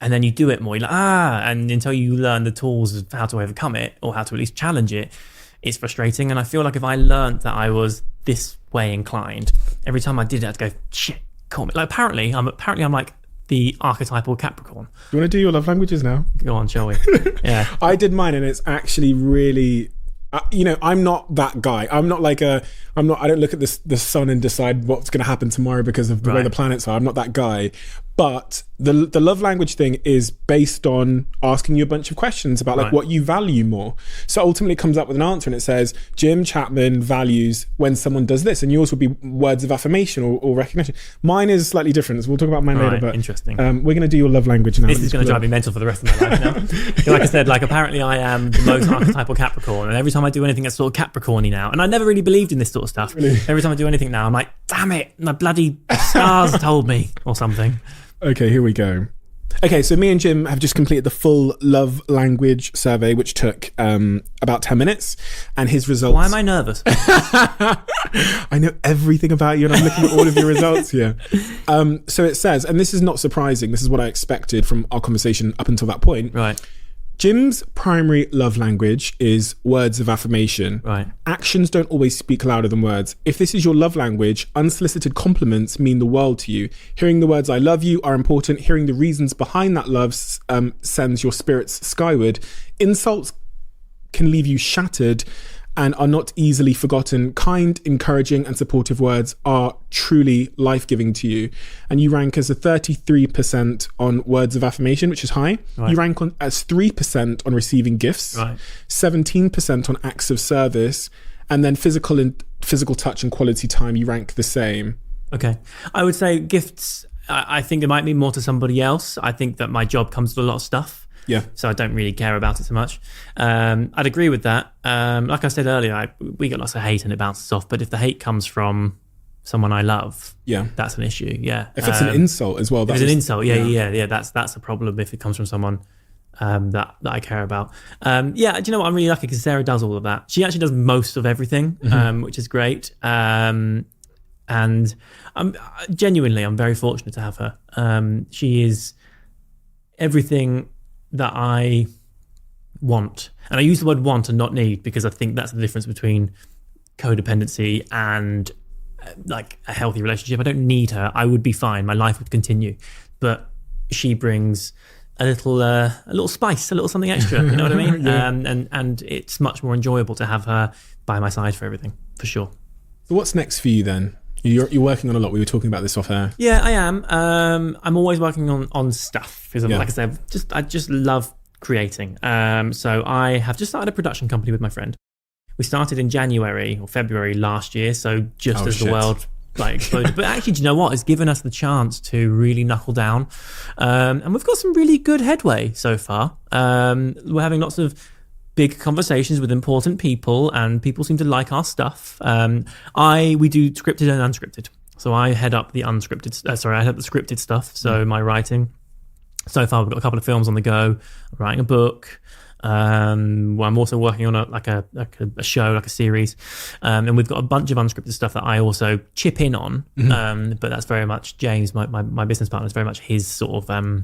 and then you do it more, you're like, and until you learn the tools of how to overcome it or how to at least challenge it, it's frustrating. And I feel like if I learned that I was this way inclined, every time I did it, I'd go, shit, call me. Like apparently I'm like the archetypal Capricorn. You want to do your love languages now? Go on, shall we? Yeah. I did mine, and it's actually really, I'm not that guy. I don't look at the sun and decide what's going to happen tomorrow because of the way the planets are. I'm not that guy. But the love language thing is based on asking you a bunch of questions about like what you value more. So ultimately it comes up with an answer, and it says Jim Chapman values when someone does this, and yours would be words of affirmation or recognition. Mine is slightly different, so we'll talk about mine later. But interesting. We're going to do your love language now. This is going to drive me mental for the rest of my life now. Like I said, apparently I am the most archetypal Capricorn, and every time I do anything that's sort of Capricorn-y now, and I never really believed in this sort of stuff. Really? Every time I do anything now, I'm like, damn it, my bloody stars told me or something. Okay, here we go. Okay, so me and Jim have just completed the full love language survey, which took about 10 minutes, and his results... Why am I nervous? I know everything about you, and I'm looking at all of your results here. So it says, and this is not surprising, this is what I expected from our conversation up until that point. Right. Jim's primary love language is words of affirmation. Right. Actions don't always speak louder than words. If this is your love language, unsolicited compliments mean the world to you. Hearing the words "I love you" are important. Hearing the reasons behind that love sends your spirits skyward. Insults can leave you shattered and are not easily forgotten. Kind, encouraging, and supportive words are truly life-giving to you. And you rank as a 33% on words of affirmation, which is high. Right. You rank as 3% on receiving gifts, 17% on acts of service, and then physical touch and quality time, you rank the same. Okay. I would say gifts, I think it might mean more to somebody else. I think that my job comes with a lot of stuff. Yeah. So I don't really care about it so much. I'd agree with that. Like I said earlier, we get lots of hate and it bounces off. But if the hate comes from someone I love, that's an issue. Yeah. If it's an insult as well, if it's an insult, that's a problem. If it comes from someone that I care about. Do you know what? I'm really lucky because Sarah does all of that. She actually does most of everything, which is great. And I'm very fortunate to have her. She is everything that I want. And I use the word want and not need because I think that's the difference between codependency and like a healthy relationship. I don't need her. I would be fine. My life would continue. But she brings a little spice, a little something extra. You know what I mean? Yeah. And it's much more enjoyable to have her by my side for everything, for sure. So what's next for you then? You're working on a lot. We were talking about this off air. Yeah, I am. I'm always working on stuff because, like I said, I just love creating. So I have just started a production company with my friend. We started in January or February last year. So the world exploded. But actually, do you know what? It's given us the chance to really knuckle down, and we've got some really good headway so far. We're having lots of big conversations with important people, and people seem to like our stuff. We do scripted and unscripted. So I head up the scripted stuff. So my writing. So far, we've got a couple of films on the go. I'm writing a book. I'm also working on a show, like a series. And we've got a bunch of unscripted stuff that I also chip in on. But that's very much James, my business partner, is very much his sort of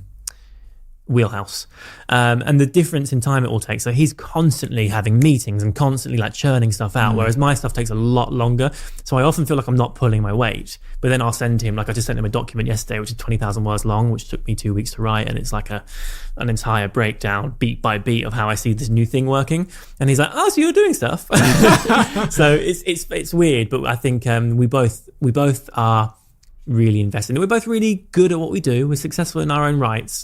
wheelhouse, and the difference in time it all takes. So he's constantly having meetings and constantly churning stuff out, whereas my stuff takes a lot longer. So I often feel like I'm not pulling my weight, but then I'll send him, I just sent him a document yesterday which is 20,000 words long, which took me 2 weeks to write, and it's like an entire breakdown beat by beat of how I see this new thing working. And he's like, oh, so you're doing stuff. So it's weird, but I think we both are really invested. We're both really good at what we do. We're successful in our own rights.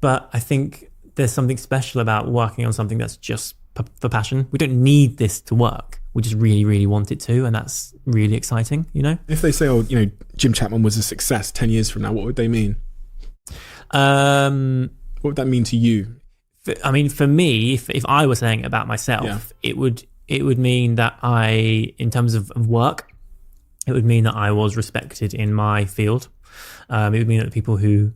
But I think there's something special about working on something that's just for passion. We don't need this to work. We just really, really want it to, and that's really exciting, you know? If they say, oh, you know, Jim Chapman was a success 10 years from now, what would they mean? What would that mean to you? I mean, for me, if I were saying it about myself, it would mean that in terms of work, it would mean that I was respected in my field. It would mean that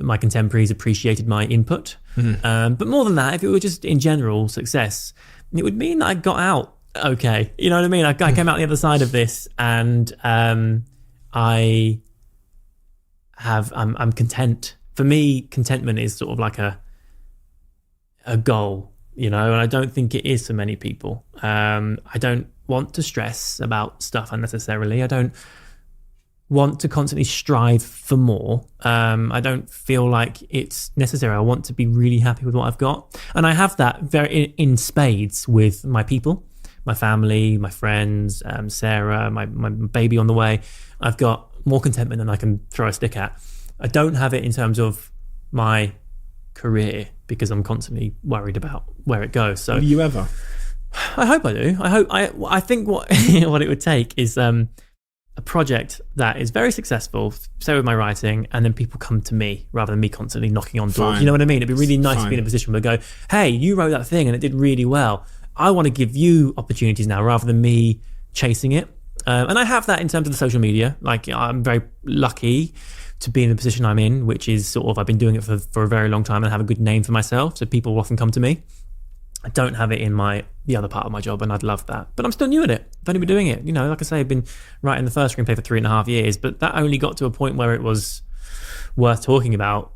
my contemporaries appreciated my input. But more than that, if it were just in general success, it would mean that I got out okay. You know what I mean? I came out the other side of this, and I'm content. For me, contentment is sort of like a goal, you know, and I don't think it is for many people. I don't want to stress about stuff unnecessarily. I don't want to constantly strive for more. I don't feel like it's necessary. I want to be really happy with what I've got. And I have that very in spades with my people, my family, my friends, Sarah, my baby on the way. I've got more contentment than I can throw a stick at. I don't have it in terms of my career because I'm constantly worried about where it goes. So Will you ever? I hope I do. I think what what it would take is a project that is very successful, say with my writing, and then people come to me rather than me constantly knocking on doors. Fine. You know what I mean? It'd be really nice to Fine. be in a position where I go, hey, you wrote that thing and it did really well. I want to give you opportunities now rather than me chasing it. And I have that in terms of the social media. Like, I'm very lucky to be in the position I'm in, which is sort of, I've been doing it for a very long time and have a good name for myself. So people will often come to me. I don't have it in the other part of my job, and I'd love that. But I'm still new at it. I've only been doing it. You know, like I say, I've been writing the first screenplay for 3.5 years, but that only got to a point where it was worth talking about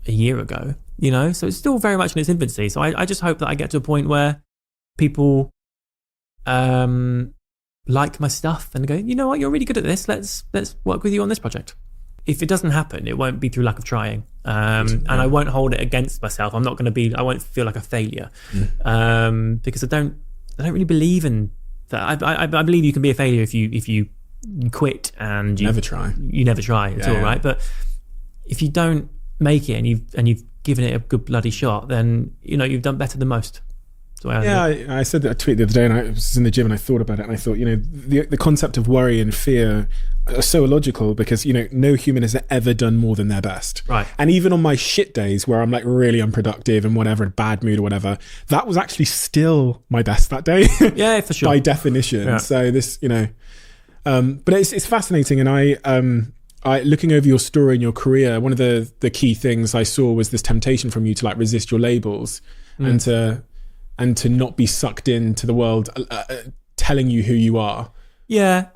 a year ago, you know? So it's still very much in its infancy. So I just hope that I get to a point where people like my stuff and go, you know what, you're really good at this. Let's work with you on this project. If it doesn't happen, it won't be through lack of trying. And I won't hold it against myself. I won't feel like a failure. Because I don't really believe in that. I believe you can be a failure if you quit and you never try. You never try at all, right? But if you don't make it and you've given it a good bloody shot, then you know you've done better than most. I said that I tweeted the other day, and I was in the gym and I thought about it, and I thought, you know, the concept of worry and fear are so illogical because, you know, no human has ever done more than their best. Right. And even on my shit days where I'm like really unproductive and whatever, in bad mood or whatever, that was actually still my best that day. Yeah, for sure. By definition. Yeah. So this, you know, but it's fascinating. And I looking over your story and your career, one of the key things I saw was this temptation from you to like resist your labels and to not be sucked into the world telling you who you are. Yeah,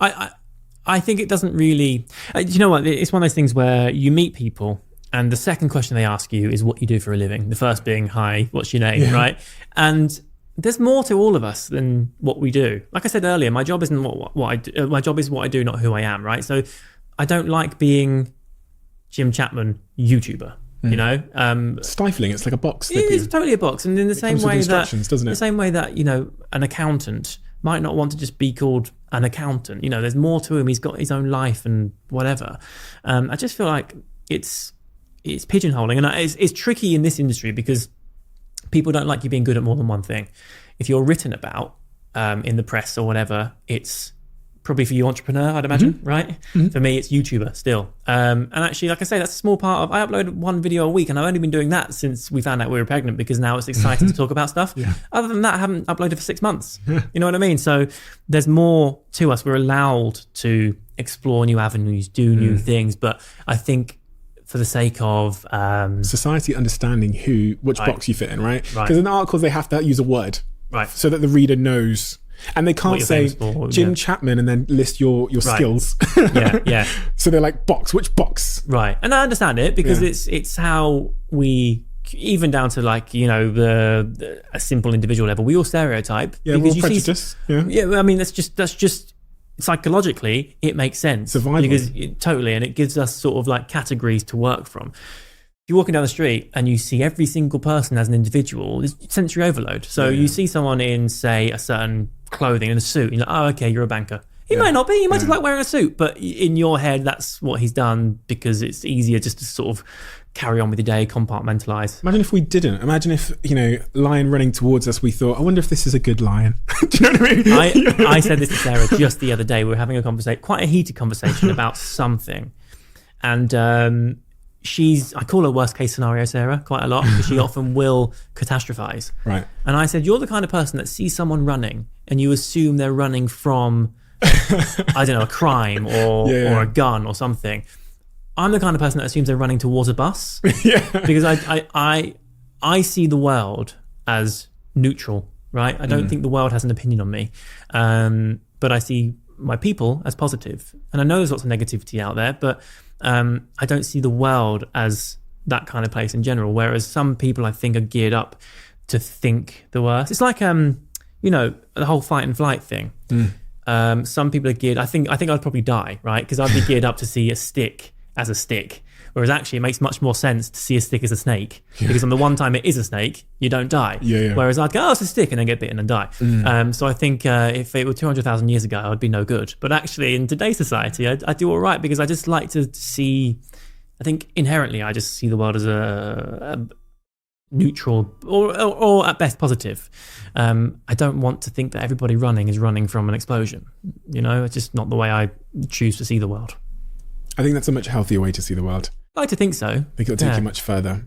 I think it doesn't really... you know what? It's one of those things where you meet people and the second question they ask you is what you do for a living. The first being, hi, what's your name, right? And there's more to all of us than what we do. Like I said earlier, my job isn't what I do. My job is what I do, not who I am, right? So I don't like being Jim Chapman YouTuber. You know, stifling. It's like a box. It's totally a box, and in the same way doesn't it? The same way that, you know, an accountant might not want to just be called an accountant. You know, there's more to him. He's got his own life and whatever. I just feel like it's pigeonholing, and it's tricky in this industry because people don't like you being good at more than one thing. If you're written about in the press or whatever, it's probably for you entrepreneur, I'd imagine, right? For me, it's YouTuber still. And actually, like I say, that's a small part of... I upload one video a week, and I've only been doing that since we found out we were pregnant because now it's exciting to talk about stuff. Other than that, I haven't uploaded for 6 months. You know what I mean? So there's more to us. We're allowed to explore new avenues, do new things. But I think for the sake of... society understanding which box you fit in, right? Because in articles, they have to use a word. Right. So that the reader knows... And they can't say Jim Chapman and then list your skills. Yeah. So they're like, box, which box? Right. And I understand it because it's how we, even down to like, you know, a simple individual level, we all stereotype. Yeah, we're all prejudice. I mean, that's just psychologically, it makes sense. Survival. Because totally, and it gives us sort of like categories to work from. If you're walking down the street and you see every single person as an individual, it's sensory overload. So you see someone in, say, a certain clothing and a suit, you're like, oh, okay, you're a banker. He might not be. He might just like wearing a suit. But in your head, that's what he's done because it's easier just to sort of carry on with the day, compartmentalize. Imagine if we didn't. Imagine if, lion running towards us, we thought, I wonder if this is a good lion. Do you know what I mean? I said this to Sarah just the other day. We were having a conversation, quite a heated conversation about something. And I call her worst case scenario Sarah quite a lot, because she often will catastrophize. Right. And I said, you're the kind of person that sees someone running and you assume they're running from, I don't know, a crime or a gun or something. I'm the kind of person that assumes they're running towards a bus. Because I see the world as neutral, right? I don't think the world has an opinion on me. But I see my people as positive. And I know there's lots of negativity out there, but I don't see the world as that kind of place in general. Whereas some people, I think, are geared up to think the worst. It's like, the whole fight and flight thing. Some people are geared. I think I'd probably die, right? Because I'd be geared up to see a stick as a stick, whereas actually it makes much more sense to see a stick as a snake, because on the one time it is a snake, you don't die. Whereas I'd go, it's a stick, and then get bitten and die. So I think if it were 200,000 years ago, I'd be no good. But actually in today's society, I do all right, because I just like to see, I think inherently I just see the world as a neutral or at best positive. I don't want to think that everybody running is running from an explosion. It's just not the way I choose to see the world. I think that's a much healthier way to see the world. I like to think so. I think it'll take you much further.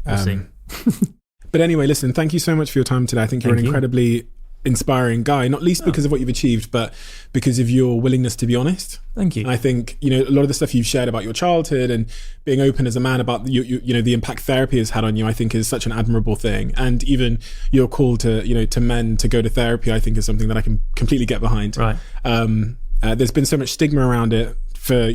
We'll see. But anyway, listen, thank you so much for your time today. I think you're an incredibly inspiring guy, not least because of what you've achieved, but because of your willingness to be honest. Thank you. And I think, a lot of the stuff you've shared about your childhood and being open as a man about the impact therapy has had on you, I think is such an admirable thing. And even your call to, to men to go to therapy, I think is something that I can completely get behind. Right. There's been so much stigma around it for,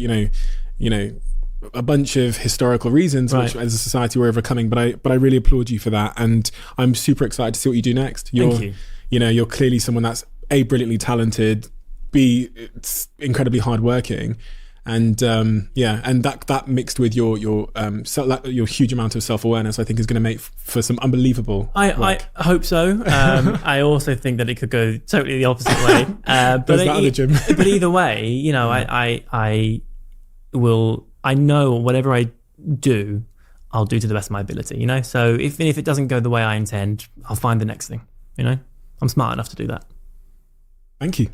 a bunch of historical reasons, which as a society we're overcoming, but I really applaud you for that. And I'm super excited to see what you do next. Thank you. You're clearly someone that's A, brilliantly talented, B, it's incredibly hardworking, and and that mixed with your huge amount of self-awareness, I think is going to make for some unbelievable work. I hope so. I also think that it could go totally the opposite way. But either way, I know whatever I do, I'll do to the best of my ability. So if it doesn't go the way I intend, I'll find the next thing. I'm smart enough to do that. Thank you.